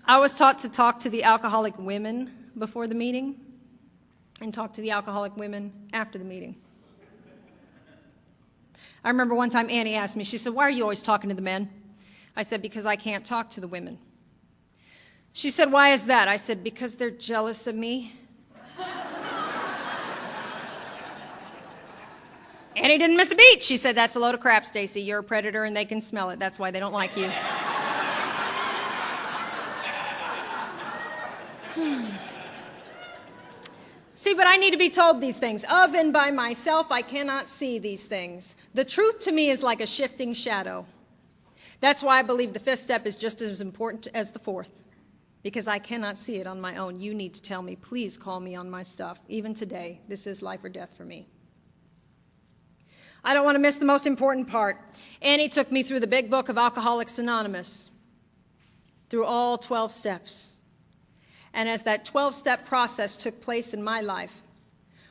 I was taught to talk to the alcoholic women before the meeting and talk to the alcoholic women after the meeting. I remember one time Annie asked me, she said, why are you always talking to the men? I said, because I can't talk to the women. She said, why is that? I said, because they're jealous of me. Annie didn't miss a beat. She said, that's a load of crap, Stacy. You're a predator and they can smell it. That's why they don't like you. See, but I need to be told these things. Of and by myself, I cannot see these things. The truth to me is like a shifting shadow. That's why I believe the fifth step is just as important as the fourth, because I cannot see it on my own. You need to tell me, please call me on my stuff. Even today, this is life or death for me. I don't want to miss the most important part. Annie took me through the big book of Alcoholics Anonymous, through all 12 steps. And as that 12-step process took place in my life,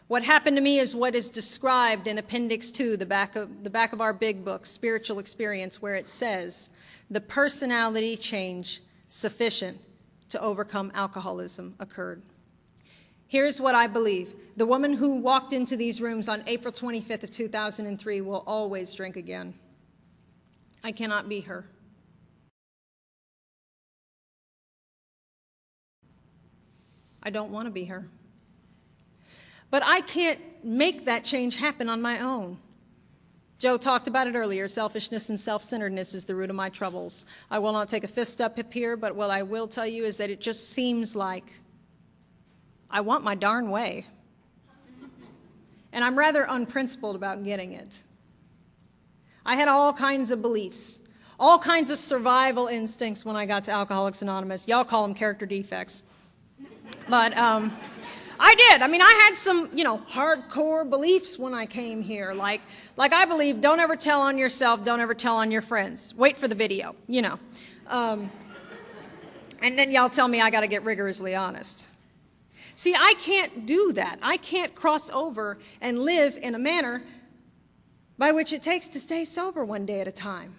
what happened to me is what is described in Appendix 2, the back of our big book, Spiritual Experience, where it says, the personality change sufficient to overcome alcoholism occurred. Here's what I believe. The woman who walked into these rooms on April 25th of 2003 will always drink again. I cannot be her. I don't want to be her. But I can't make that change happen on my own. Joe talked about it earlier. Selfishness and self-centeredness is the root of my troubles. I will not take a fifth step up here, but what I will tell you is that it just seems like I want my darn way. And I'm rather unprincipled about getting it. I had all kinds of beliefs, all kinds of survival instincts when I got to Alcoholics Anonymous. Y'all call them character defects. But I did. I mean, I had some, hardcore beliefs when I came here. Like I believe, don't ever tell on yourself, don't ever tell on your friends. Wait for the video, And then y'all tell me I got to get rigorously honest. See, I can't do that. I can't cross over and live in a manner by which it takes to stay sober one day at a time.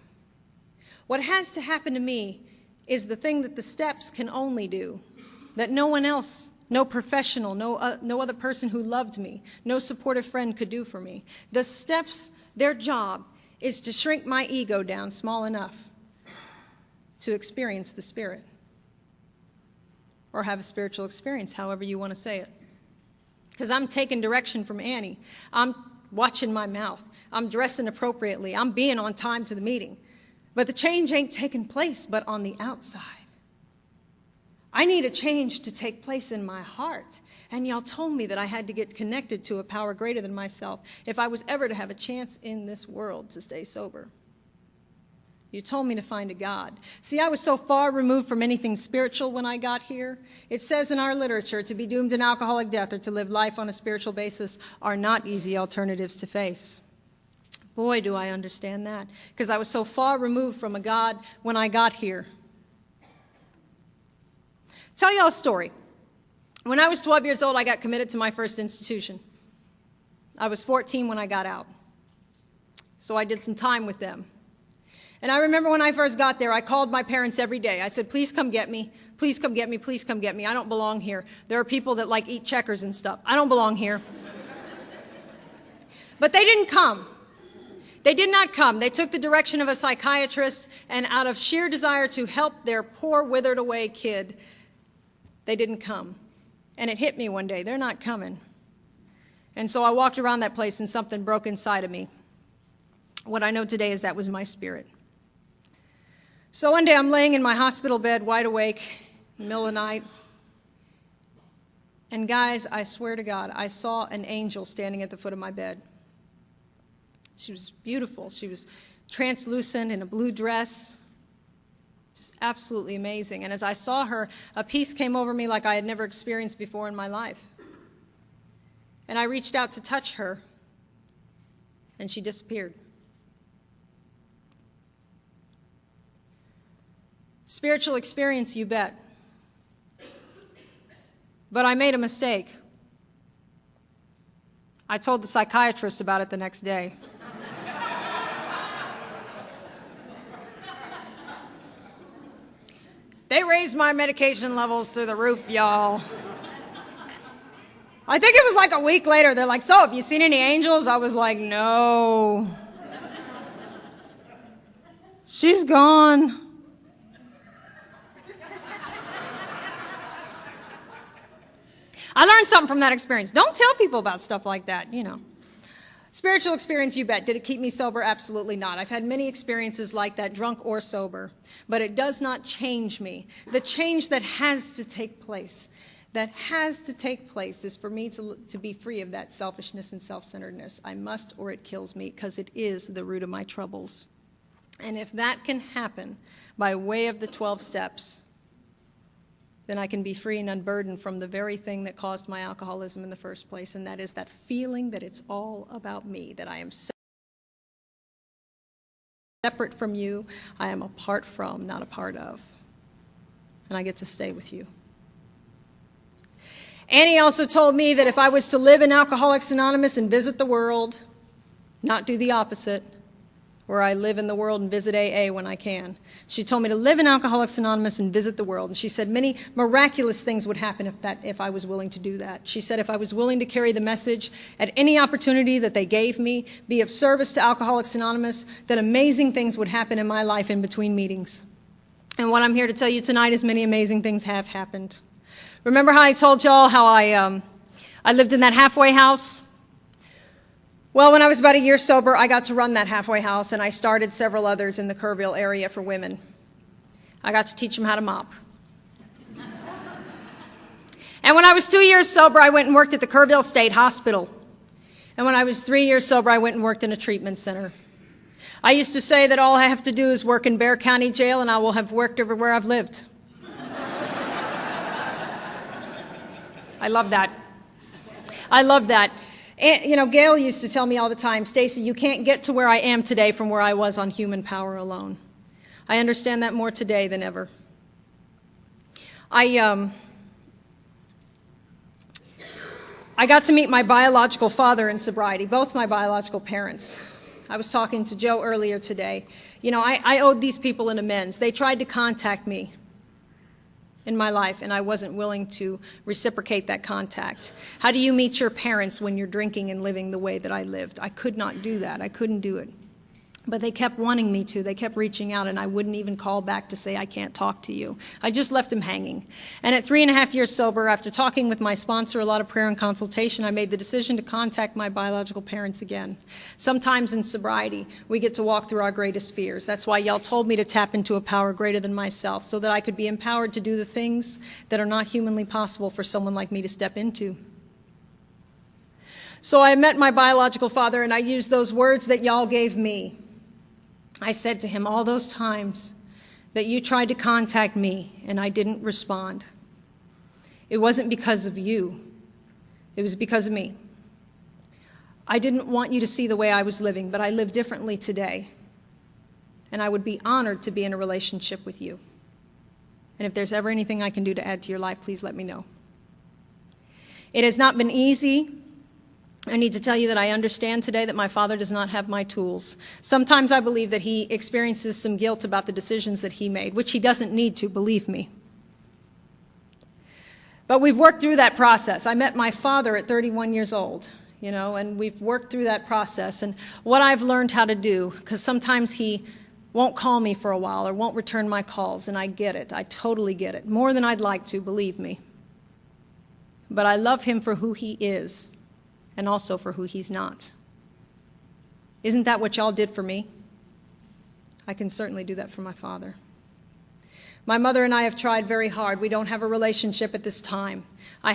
What has to happen to me is the thing that the steps can only do, that no one else, no professional, no other person who loved me, no supportive friend could do for me. The steps, their job is to shrink my ego down small enough to experience the Spirit, or have a spiritual experience, however you want to say it. Because I'm taking direction from Annie. I'm watching my mouth. I'm dressing appropriately. I'm being on time to the meeting. But the change ain't taking place but on the outside. I need a change to take place in my heart. And y'all told me that I had to get connected to a power greater than myself if I was ever to have a chance in this world to stay sober. You told me to find a God. See, I was so far removed from anything spiritual when I got here. It says in our literature, to be doomed in alcoholic death or to live life on a spiritual basis are not easy alternatives to face. Boy, do I understand that, because I was so far removed from a God when I got here. Tell y'all a story. When I was 12 years old, I got committed to my first institution. I was 14 when I got out. So I did some time with them. And I remember when I first got there, I called my parents every day. I said, please come get me. Please come get me. Please come get me. I don't belong here. There are people that like eat checkers and stuff. I don't belong here. But they didn't come. They did not come. They took the direction of a psychiatrist, and out of sheer desire to help their poor, withered away kid, they didn't come. And it hit me one day. They're not coming. And so I walked around that place and something broke inside of me. What I know today is that was my spirit. So one day I'm laying in my hospital bed, wide awake, in the middle of the night. And guys, I swear to God, I saw an angel standing at the foot of my bed. She was beautiful. She was translucent in a blue dress. Just absolutely amazing. And as I saw her, a peace came over me like I had never experienced before in my life. And I reached out to touch her, and she disappeared. Spiritual experience, you bet. But I made a mistake. I told the psychiatrist about it the next day. They raised my medication levels through the roof, y'all. I think it was like a week later, they're like, so, have you seen any angels? I was like, no. She's gone. I learned something from that experience. Don't tell people about stuff like that, you know. Spiritual experience, you bet. Did it keep me sober? Absolutely not. I've had many experiences like that, drunk or sober, but it does not change me. The change that has to take place, is for me to be free of that selfishness and self-centeredness. I must, or it kills me, because it is the root of my troubles. And if that can happen by way of the 12 steps, then I can be free and unburdened from the very thing that caused my alcoholism in the first place, and that is that feeling that it's all about me, that I am separate from you, I am apart from, not a part of, and I get to stay with you. Annie also told me that if I was to live in Alcoholics Anonymous and visit the world, not do the opposite, where I live in the world and visit AA when I can. She told me to live in Alcoholics Anonymous and visit the world. And she said many miraculous things would happen if I was willing to do that. She said if I was willing to carry the message at any opportunity that they gave me, be of service to Alcoholics Anonymous, that amazing things would happen in my life in between meetings. And what I'm here to tell you tonight is many amazing things have happened. Remember how I told y'all how I lived in that halfway house? Well, when I was about a year sober, I got to run that halfway house, and I started several others in the Kerrville area for women. I got to teach them how to mop. And when I was 2 years sober, I went and worked at the Kerrville State Hospital. And when I was 3 years sober, I went and worked in a treatment center. I used to say that all I have to do is work in Bexar County Jail, and I will have worked everywhere I've lived. I love that. I love that. And, you know, Gail used to tell me all the time, Stacy, you can't get to where I am today from where I was on human power alone. I understand that more today than ever. I got to meet my biological father in sobriety, both my biological parents. I was talking to Joe earlier today. You know, I owed these people an amends. They tried to contact me in my life, and I wasn't willing to reciprocate that contact. How do you meet your parents when you're drinking and living the way that I lived? I could not do that. I couldn't do it. But they kept wanting me to. They kept reaching out, and I wouldn't even call back to say, I can't talk to you. I just left them hanging. And at 3.5 years sober, after talking with my sponsor, a lot of prayer and consultation, I made the decision to contact my biological parents again. Sometimes in sobriety, we get to walk through our greatest fears. That's why y'all told me to tap into a power greater than myself, so that I could be empowered to do the things that are not humanly possible for someone like me to step into. So I met my biological father, and I used those words that y'all gave me. I said to him, all those times that you tried to contact me and I didn't respond, it wasn't because of you. It was because of me. I didn't want you to see the way I was living, but I live differently today. And I would be honored to be in a relationship with you. And if there's ever anything I can do to add to your life, please let me know. It has not been easy. I need to tell you that I understand today that my father does not have my tools. Sometimes I believe that he experiences some guilt about the decisions that he made, which he doesn't need to, believe me. But we've worked through that process. I met my father at 31 years old, you know, and we've worked through that process. And what I've learned how to do, because sometimes he won't call me for a while or won't return my calls, and I get it. I totally get it. More than I'd like to, believe me. But I love him for who he is, and also for who he's not. Isn't that what y'all did for me? I can certainly do that for my father. My mother and I have tried very hard. We don't have a relationship at this time. I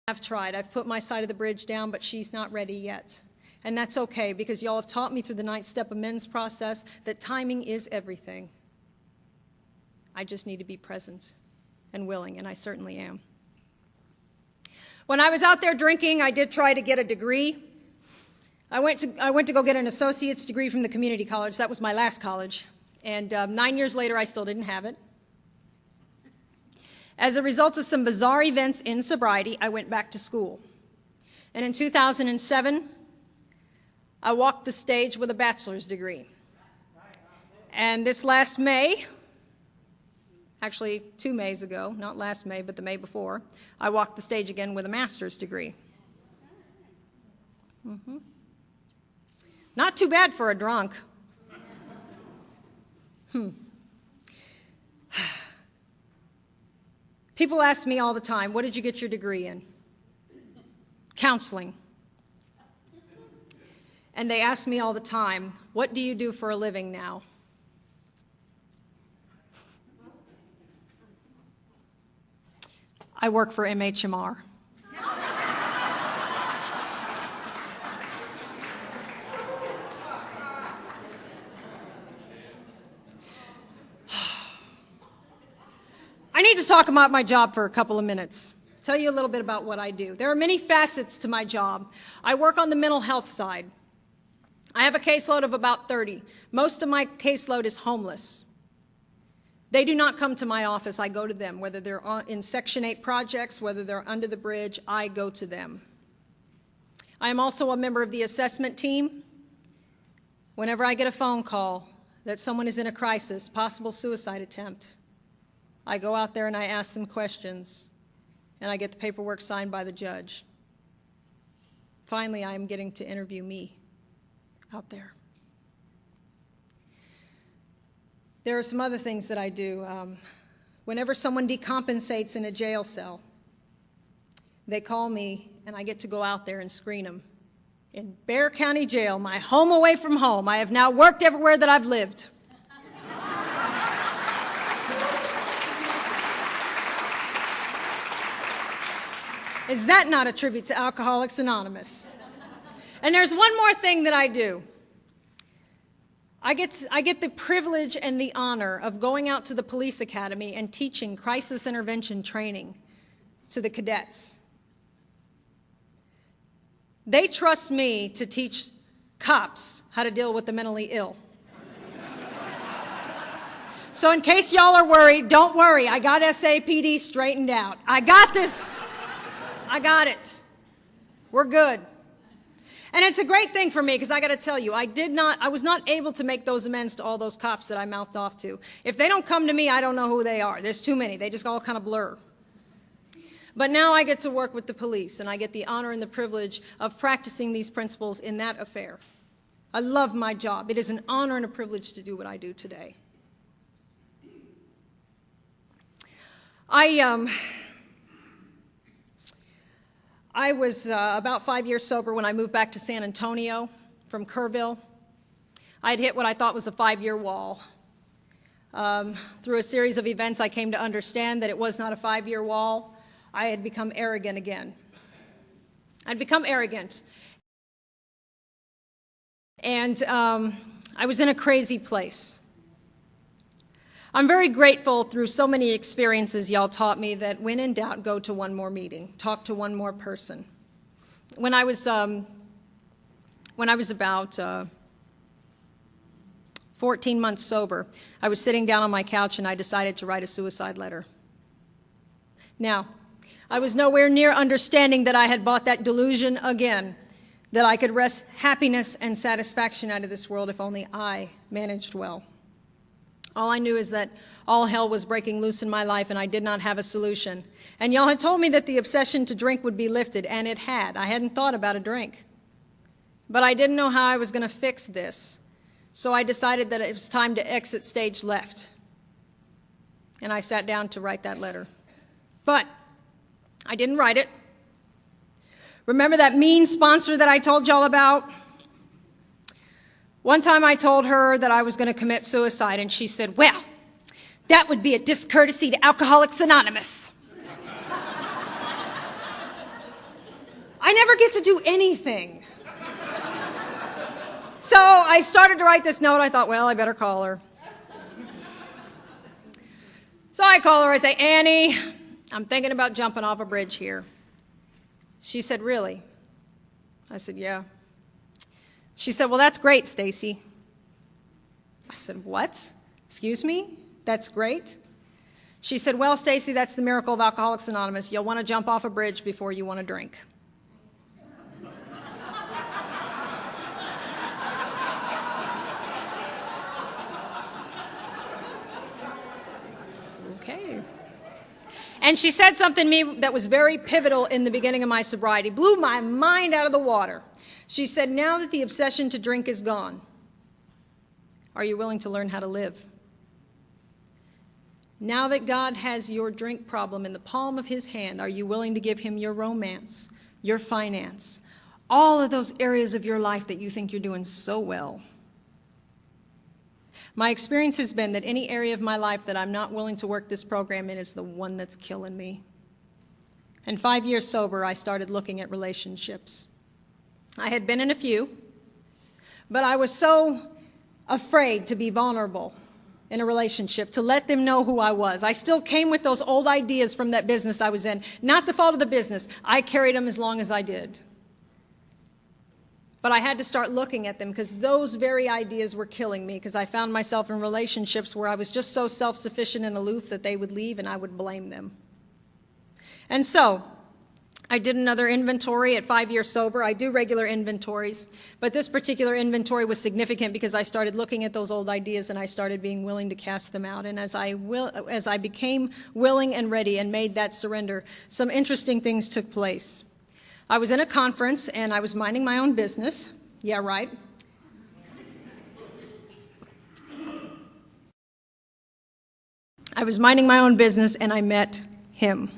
have tried. I've put my side of the bridge down, but she's not ready yet. And that's okay, because y'all have taught me through the 9-step amends process that timing is everything. I just need to be present and willing, and I certainly am. When I was out there drinking, I did try to get a degree. I went to go get an associate's degree from the community college. That was my last college. And 9 years later, I still didn't have it. As a result of some bizarre events in sobriety, I went back to school. And in 2007, I walked the stage with a bachelor's degree. And this last May, actually 2 Mays ago, not last May, but the May before, I walked the stage again with a master's degree. Not too bad for a drunk. People ask me all the time, what did you get your degree in? Counseling. And they ask me all the time, what do you do for a living now? I work for MHMR. I need to talk about my job for a couple of minutes. Tell you a little bit about what I do. There are many facets to my job. I work on the mental health side. I have a caseload of about 30. Most of my caseload is homeless. They do not come to my office, I go to them. Whether they're in Section 8 projects, whether they're under the bridge, I go to them. I am also a member of the assessment team. Whenever I get a phone call that someone is in a crisis, possible suicide attempt, I go out there and I ask them questions, and I get the paperwork signed by the judge. Finally, I am getting to interview me out there. There are some other things that I do. Whenever someone decompensates in a jail cell, they call me, and I get to go out there and screen them. In Bexar County Jail, my home away from home, I have now worked everywhere that I've lived. Is that not a tribute to Alcoholics Anonymous? And there's one more thing that I do. I get the privilege and the honor of going out to the police academy and teaching crisis intervention training to the cadets. They trust me to teach cops how to deal with the mentally ill. So in case y'all are worried, don't worry. I got SAPD straightened out. I got this. I got it. We're good. And it's a great thing for me because I got to tell you, I was not able to make those amends to all those cops that I mouthed off to. If they don't come to me, I don't know who they are. There's too many. They just all kind of blur. But now I get to work with the police, and I get the honor and the privilege of practicing these principles in that affair. I love my job. It is an honor and a privilege to do what I do today. I was about 5 years sober when I moved back to San Antonio from Kerrville. I had hit what I thought was a 5-year wall. Through a series of events, I came to understand that it was not a 5-year wall. I had become arrogant again. I'd become arrogant. And I was in a crazy place. I'm very grateful through so many experiences y'all taught me that when in doubt, go to one more meeting, talk to one more person. When I was about 14 months sober, I was sitting down on my couch and I decided to write a suicide letter. Now, I was nowhere near understanding that I had bought that delusion again, that I could wrest happiness and satisfaction out of this world if only I managed well. All I knew is that all hell was breaking loose in my life and I did not have a solution. And y'all had told me that the obsession to drink would be lifted, and it had. I hadn't thought about a drink. But I didn't know how I was going to fix this. So I decided that it was time to exit stage left. And I sat down to write that letter. But I didn't write it. Remember that mean sponsor that I told y'all about? One time I told her that I was going to commit suicide, and she said, "Well, that would be a discourtesy to Alcoholics Anonymous." I never get to do anything. So I started to write this note. I thought, well, I better call her. So I call her. I say, "Annie, I'm thinking about jumping off a bridge here." She said, "Really?" I said, "Yeah." She said, "Well, that's great, Stacy." I said, "What? Excuse me? That's great?" She said, "Well, Stacy, that's the miracle of Alcoholics Anonymous. You'll want to jump off a bridge before you want to drink." Okay. And she said something to me that was very pivotal in the beginning of my sobriety, blew my mind out of the water. She said, "Now that the obsession to drink is gone, are you willing to learn how to live? Now that God has your drink problem in the palm of his hand, are you willing to give him your romance, your finance, all of those areas of your life that you think you're doing so well?" My experience has been that any area of my life that I'm not willing to work this program in is the one that's killing me. And 5 years sober, I started looking at relationships. I had been in a few, but I was so afraid to be vulnerable in a relationship, to let them know who I was. I still came with those old ideas from that business I was in. Not the fault of the business. I carried them as long as I did. But I had to start looking at them because those very ideas were killing me, because I found myself in relationships where I was just so self-sufficient and aloof that they would leave and I would blame them. And so I did another inventory at 5 years sober. I do regular inventories, but this particular inventory was significant because I started looking at those old ideas and I started being willing to cast them out. And as I became willing and ready and made that surrender, some interesting things took place. I was in a conference and I was minding my own business. Yeah, right. I was minding my own business and I met him.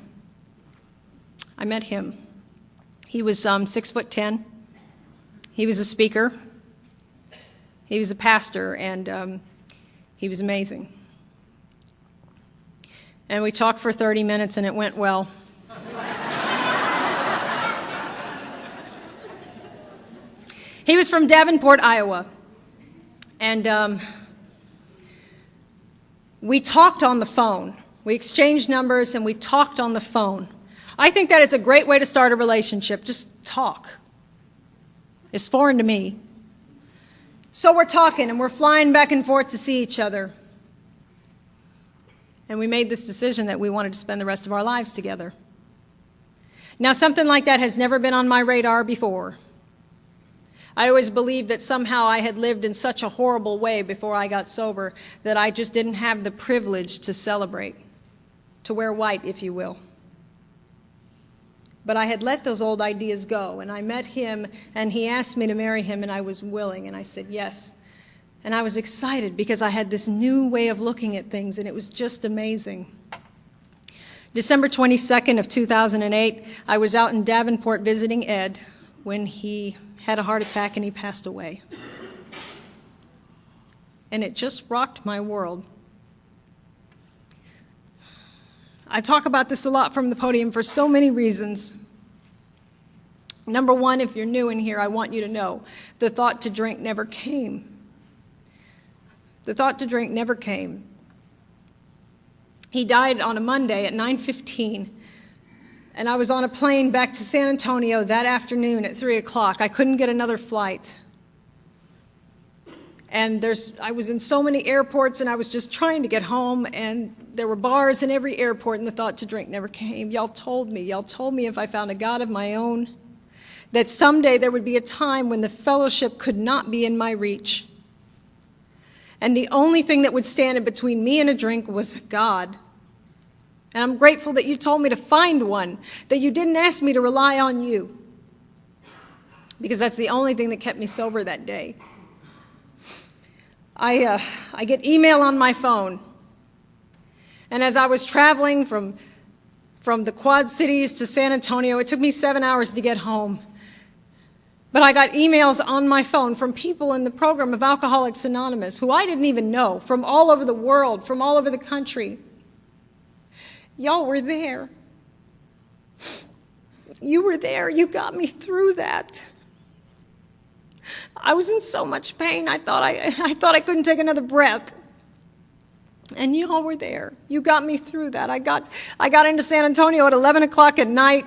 He was 6'10". He was a speaker. He was a pastor, and he was amazing. And we talked for 30 minutes and it went well. He was from Davenport, Iowa, and we talked on the phone. We exchanged numbers and we talked on the phone. I think that is a great way to start a relationship. Just talk. It's foreign to me. So we're talking and we're flying back and forth to see each other. And we made this decision that we wanted to spend the rest of our lives together. Now, something like that has never been on my radar before. I always believed that somehow I had lived in such a horrible way before I got sober that I just didn't have the privilege to celebrate, to wear white, if you will. But I had let those old ideas go, and I met him, and he asked me to marry him, and I was willing, and I said yes. And I was excited because I had this new way of looking at things, and it was just amazing. December 22nd of 2008, I was out in Davenport visiting Ed when he had a heart attack and he passed away. And it just rocked my world. I talk about this a lot from the podium for so many reasons. Number one, if you're new in here, I want you to know the thought to drink never came. The thought to drink never came. He died on a Monday at 9:15. And I was on a plane back to San Antonio that afternoon at 3 o'clock. I couldn't get another flight. And I was in so many airports, and I was just trying to get home, and there were bars in every airport, and the thought to drink never came. Y'all told me if I found a God of my own, that someday there would be a time when the fellowship could not be in my reach. And the only thing that would stand in between me and a drink was God. And I'm grateful that you told me to find one, that you didn't ask me to rely on you, because that's the only thing that kept me sober that day. I get email on my phone, and as I was traveling from the Quad Cities to San Antonio, it took me 7 hours to get home. But I got emails on my phone from people in the program of Alcoholics Anonymous who I didn't even know, from all over the world, from all over the country. Y'all were there. You were there. You got me through that. I was in so much pain. I thought I couldn't take another breath. And y'all were there. You got me through that. I got into San Antonio at 11 o'clock at night,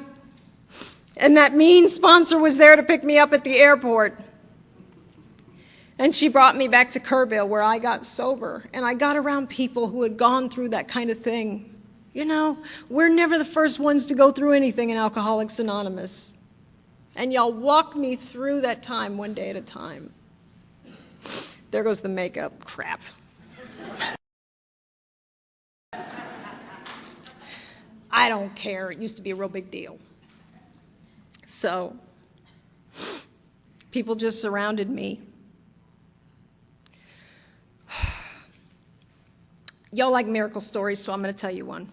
and that mean sponsor was there to pick me up at the airport. And she brought me back to Kerrville, where I got sober, and I got around people who had gone through that kind of thing. You know, we're never the first ones to go through anything in Alcoholics Anonymous. And y'all walked me through that time one day at a time. There goes the makeup. Crap. I don't care. It used to be a real big deal. So, people just surrounded me. Y'all like miracle stories, so I'm going to tell you one.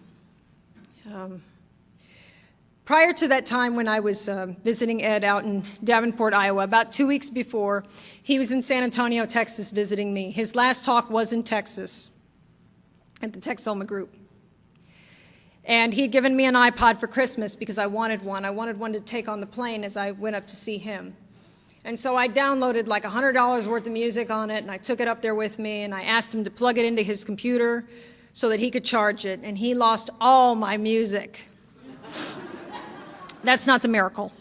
Prior to that time when I was visiting Ed out in Davenport, Iowa, about 2 weeks before, he was in San Antonio, Texas, visiting me. His last talk was in Texas at the Texoma group. And he had given me an iPod for Christmas because I wanted one. I wanted one to take on the plane as I went up to see him. And so I downloaded like $100 worth of music on it, and I took it up there with me, and I asked him to plug it into his computer so that he could charge it, and he lost all my music. That's not the miracle.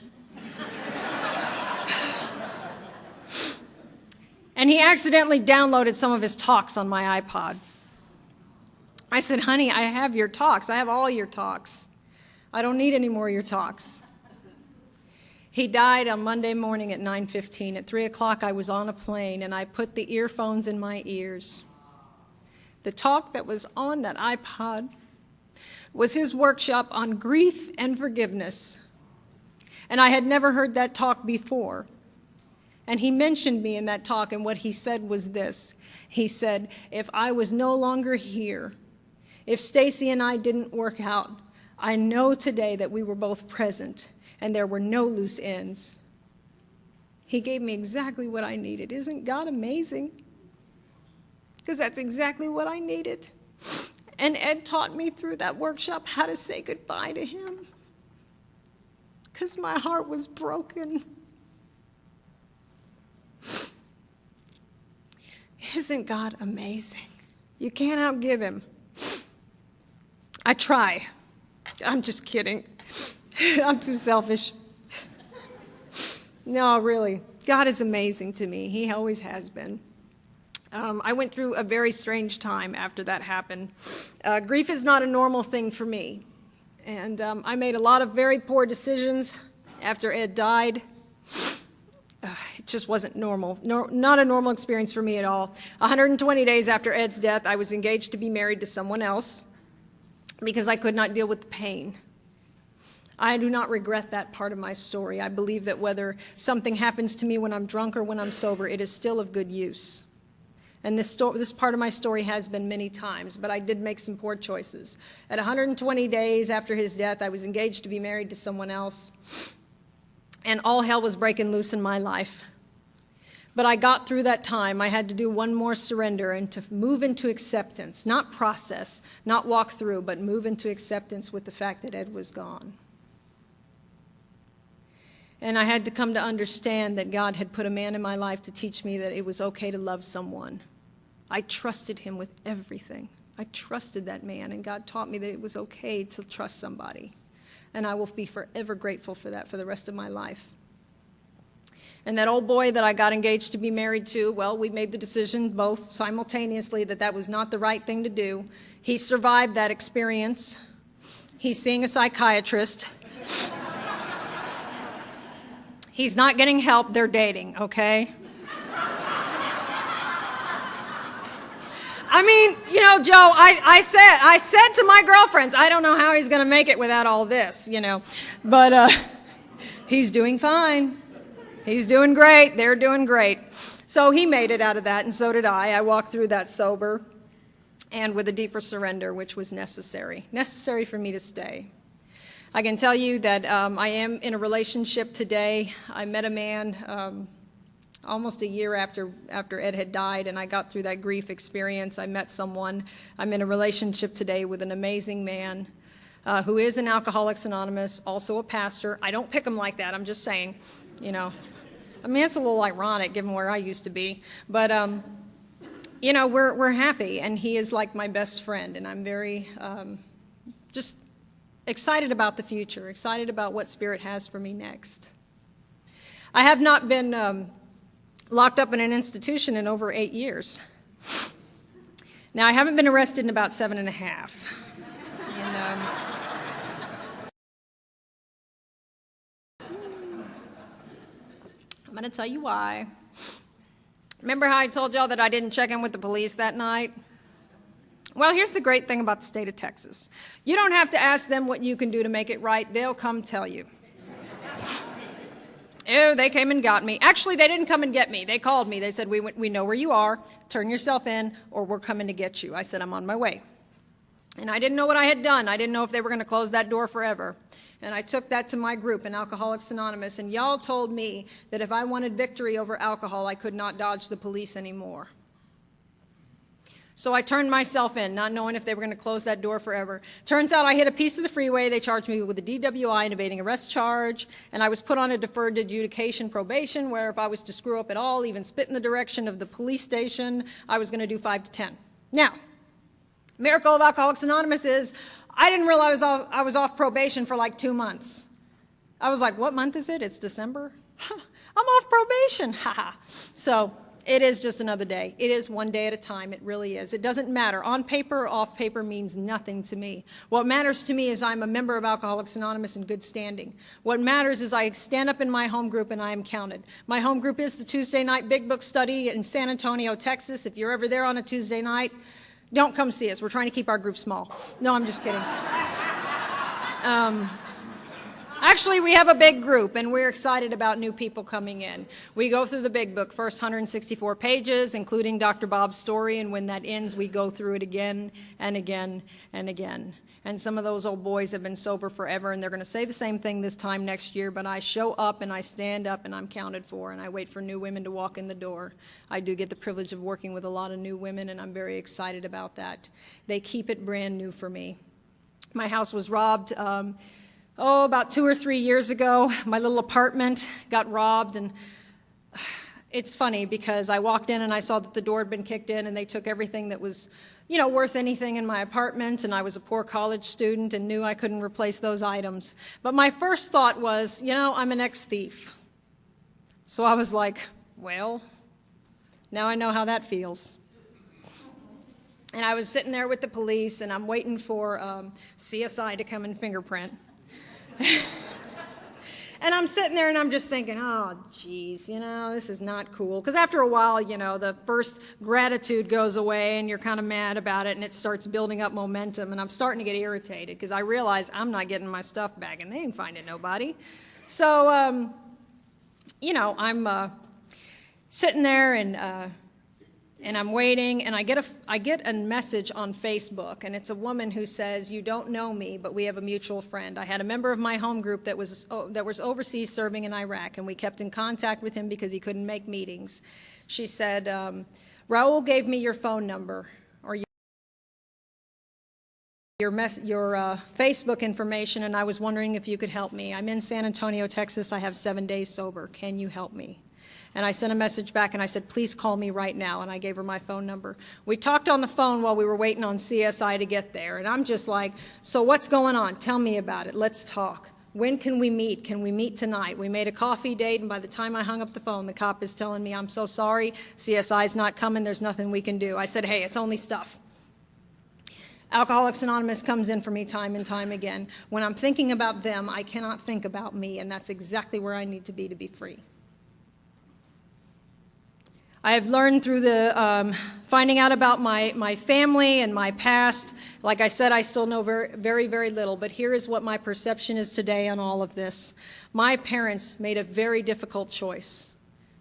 And he accidentally downloaded some of his talks on my iPod. I said, honey, I have your talks. I have all your talks. I don't need any more of your talks. He died on Monday morning at 9:15. At 3 o'clock, I was on a plane, and I put the earphones in my ears. The talk that was on that iPod was his workshop on grief and forgiveness. And I had never heard that talk before. And he mentioned me in that talk, and what he said was this. He said, if I was no longer here, if Stacy and I didn't work out, I know today that we were both present and there were no loose ends. He gave me exactly what I needed. Isn't God amazing? Because that's exactly what I needed. And Ed taught me through that workshop how to say goodbye to him, because my heart was broken. Isn't God amazing? You can't outgive him. I try. I'm just kidding. I'm too selfish. No, really. God is amazing to me. He always has been. I went through a very strange time after that happened. Grief is not a normal thing for me. And I made a lot of very poor decisions after Ed died. It just wasn't normal. Not a normal experience for me at all. 120 days after Ed's death, I was engaged to be married to someone else because I could not deal with the pain. I do not regret that part of my story. I believe that whether something happens to me when I'm drunk or when I'm sober, it is still of good use. And this part of my story has been many times, but I did make some poor choices. At 120 days after his death, I was engaged to be married to someone else, and all hell was breaking loose in my life. But I got through that time. I had to do one more surrender and to move into acceptance, not process, not walk through, but move into acceptance with the fact that Ed was gone. And I had to come to understand that God had put a man in my life to teach me that it was okay to love someone. I trusted him with everything. I trusted that man, and God taught me that it was okay to trust somebody. And I will be forever grateful for that for the rest of my life. And that old boy that I got engaged to be married to, well, we made the decision both simultaneously that that was not the right thing to do. He survived that experience. He's seeing a psychiatrist. He's not getting help, they're dating, okay? I mean, you know, Joe, I said to my girlfriends, I don't know how he's going to make it without all this, you know. But he's doing fine. He's doing great. They're doing great. So he made it out of that, and so did I. I walked through that sober and with a deeper surrender, which was necessary for me to stay. I can tell you that I am in a relationship today. I met a man almost a year after Ed had died, and I got through that grief experience. I met someone. I'm in a relationship today with an amazing man who is an Alcoholics Anonymous, also a pastor. I don't pick him like that. I'm just saying, you know. I mean, it's a little ironic given where I used to be. But, you know, we're happy, and he is like my best friend, and I'm very just excited about the future, excited about what Spirit has for me next. I have not been locked up in an institution in over 8 years. Now, I haven't been arrested in about 7.5. And, I'm going to tell you why. Remember how I told y'all that I didn't check in with the police that night? Well, here's the great thing about the state of Texas. You don't have to ask them what you can do to make it right. They'll come tell you. Oh, they came and got me. Actually, they didn't come and get me. They called me. They said, we know where you are. Turn yourself in, or we're coming to get you. I said, I'm on my way. And I didn't know what I had done. I didn't know if they were going to close that door forever. And I took that to my group in Alcoholics Anonymous, and y'all told me that if I wanted victory over alcohol, I could not dodge the police anymore. So I turned myself in, not knowing if they were going to close that door forever. Turns out I hit a piece of the freeway. They charged me with a DWI and evading arrest charge, and I was put on a deferred adjudication probation where if I was to screw up at all, even spit in the direction of the police station, I was going to do 5 to 10. Now, miracle of Alcoholics Anonymous is I didn't realize I was off probation for like 2 months. I was like, what month is it? It's December? I'm off probation. So it is just another day. It is one day at a time. It really is. It doesn't matter. On paper or off paper means nothing to me. What matters to me is I'm a member of Alcoholics Anonymous in good standing. What matters is I stand up in my home group and I am counted. My home group is the Tuesday night Big Book Study in San Antonio, Texas. If you're ever there on a Tuesday night, don't come see us. We're trying to keep our group small. No, I'm just kidding. Actually, we have a big group, and we're excited about new people coming in. We go through the big book, first 164 pages, including Dr. Bob's story, and when that ends, we go through it again and again and again. And some of those old boys have been sober forever, and they're going to say the same thing this time next year, but I show up, and I stand up, and I'm counted for, and I wait for new women to walk in the door. I do get the privilege of working with a lot of new women, and I'm very excited about that. They keep it brand new for me. My house was robbed about 2 or 3 years ago. My little apartment got robbed, and it's funny because I walked in and I saw that the door had been kicked in and they took everything that was, you know, worth anything in my apartment, and I was a poor college student and knew I couldn't replace those items. But my first thought was, you know, I'm an ex-thief. So I was like, well, now I know how that feels. And I was sitting there with the police, and I'm waiting for CSI to come and fingerprint. And I'm sitting there and I'm just thinking, oh, geez, this is not cool. Because after a while, the first gratitude goes away and you're kind of mad about it and it starts building up momentum. And I'm starting to get irritated because I realize I'm not getting my stuff back and they ain't finding nobody. So, I'm sitting there and I'm waiting, and I get a message on Facebook, and it's a woman who says, "You don't know me, but we have a mutual friend. I had a member of my home group that was overseas serving in Iraq, and we kept in contact with him because he couldn't make meetings." She said, "Raul gave me your phone number or your Facebook information, and I was wondering if you could help me. I'm in San Antonio, Texas. I have 7 days sober. Can you help me?" And I sent a message back and I said, "Please call me right now." And I gave her my phone number. We talked on the phone while we were waiting on CSI to get there. And I'm just like, "So what's going on? Tell me about it. Let's talk. When can we meet? Can we meet tonight?" We made a coffee date, and by the time I hung up the phone, the cop is telling me, "I'm so sorry. CSI's not coming. There's nothing we can do." I said, "Hey, it's only stuff." Alcoholics Anonymous comes in for me time and time again. When I'm thinking about them, I cannot think about me, and that's exactly where I need to be free. I have learned through the finding out about my family and my past. Like I said, I still know very, very little, but here is what my perception is today on all of this. My parents made a very difficult choice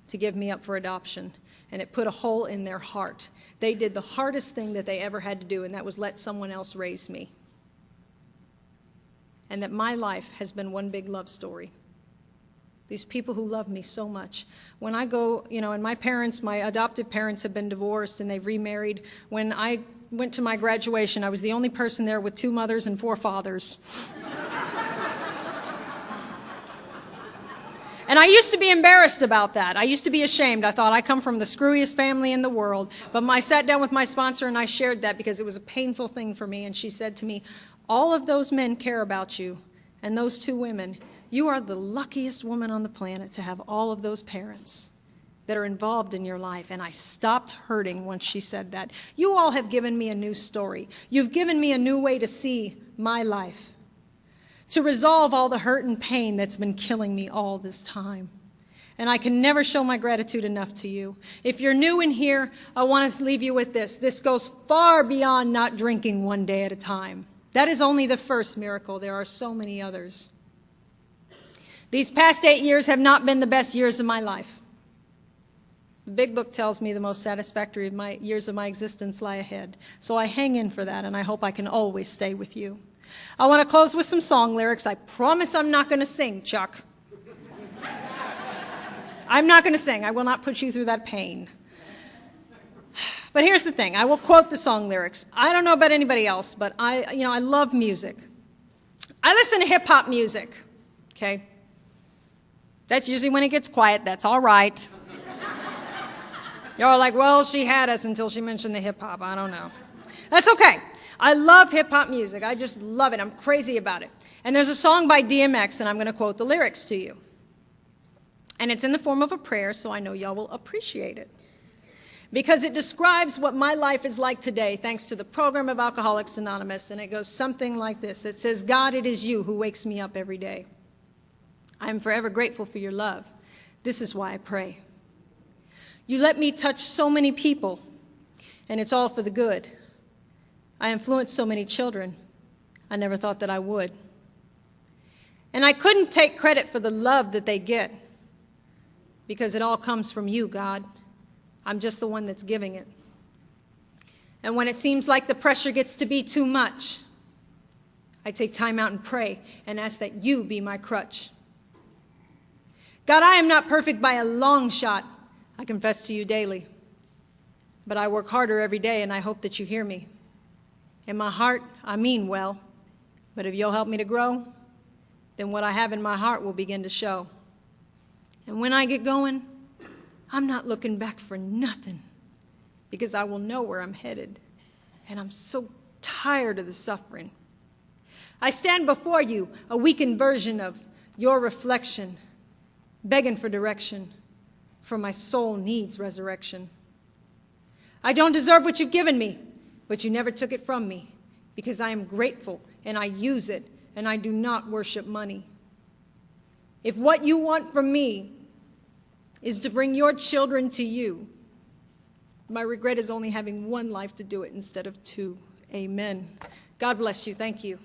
to give me up for adoption, and it put a hole in their heart. They did the hardest thing that they ever had to do, and that was let someone else raise me. And that my life has been one big love story. These people who love me so much. When I go, and my adoptive parents have been divorced and they've remarried. When I went to my graduation, I was the only person there with 2 mothers and 4 fathers. And I used to be embarrassed about that. I used to be ashamed. I thought I come from the screwiest family in the world. But I sat down with my sponsor and I shared that because it was a painful thing for me. And she said to me, "All of those men care about you, and those 2 women. You are the luckiest woman on the planet to have all of those parents that are involved in your life." And I stopped hurting once she said that. You all have given me a new story. You've given me a new way to see my life, to resolve all the hurt and pain that's been killing me all this time. And I can never show my gratitude enough to you. If you're new in here, I want to leave you with this. This goes far beyond not drinking 1 day at a time. That is only the first miracle. There are so many others. These past 8 years have not been the best years of my life. The big book tells me the most satisfactory years of my existence lie ahead. So I hang in for that, and I hope I can always stay with you. I want to close with some song lyrics. I promise I'm not going to sing, Chuck. I'm not going to sing. I will not put you through that pain. But here's the thing. I will quote the song lyrics. I don't know about anybody else, but I love music. I listen to hip-hop music, okay? That's usually when it gets quiet. That's all right. You're like, "Well, she had us until she mentioned the hip-hop. I don't know." That's okay. I love hip-hop music. I just love it. I'm crazy about it. And there's a song by DMX, and I'm going to quote the lyrics to you. And it's in the form of a prayer, so I know y'all will appreciate it. Because it describes what my life is like today, thanks to the program of Alcoholics Anonymous. And it goes something like this. It says, "God, it is you who wakes me up every day. I am forever grateful for your love. This is why I pray. You let me touch so many people, and it's all for the good. I influenced so many children. I never thought that I would. And I couldn't take credit for the love that they get, because it all comes from you, God. I'm just the one that's giving it. And when it seems like the pressure gets to be too much, I take time out and pray and ask that you be my crutch. God, I am not perfect by a long shot, I confess to you daily. But I work harder every day, and I hope that you hear me. In my heart, I mean well, but if you'll help me to grow, then what I have in my heart will begin to show. And when I get going, I'm not looking back for nothing, because I will know where I'm headed, and I'm so tired of the suffering. I stand before you, a weakened version of your reflection, begging for direction, for my soul needs resurrection. I don't deserve what you've given me, but you never took it from me, because I am grateful and I use it, and I do not worship money. If what you want from me is to bring your children to you, my regret is only having one life to do it instead of two. Amen. God bless you. Thank you.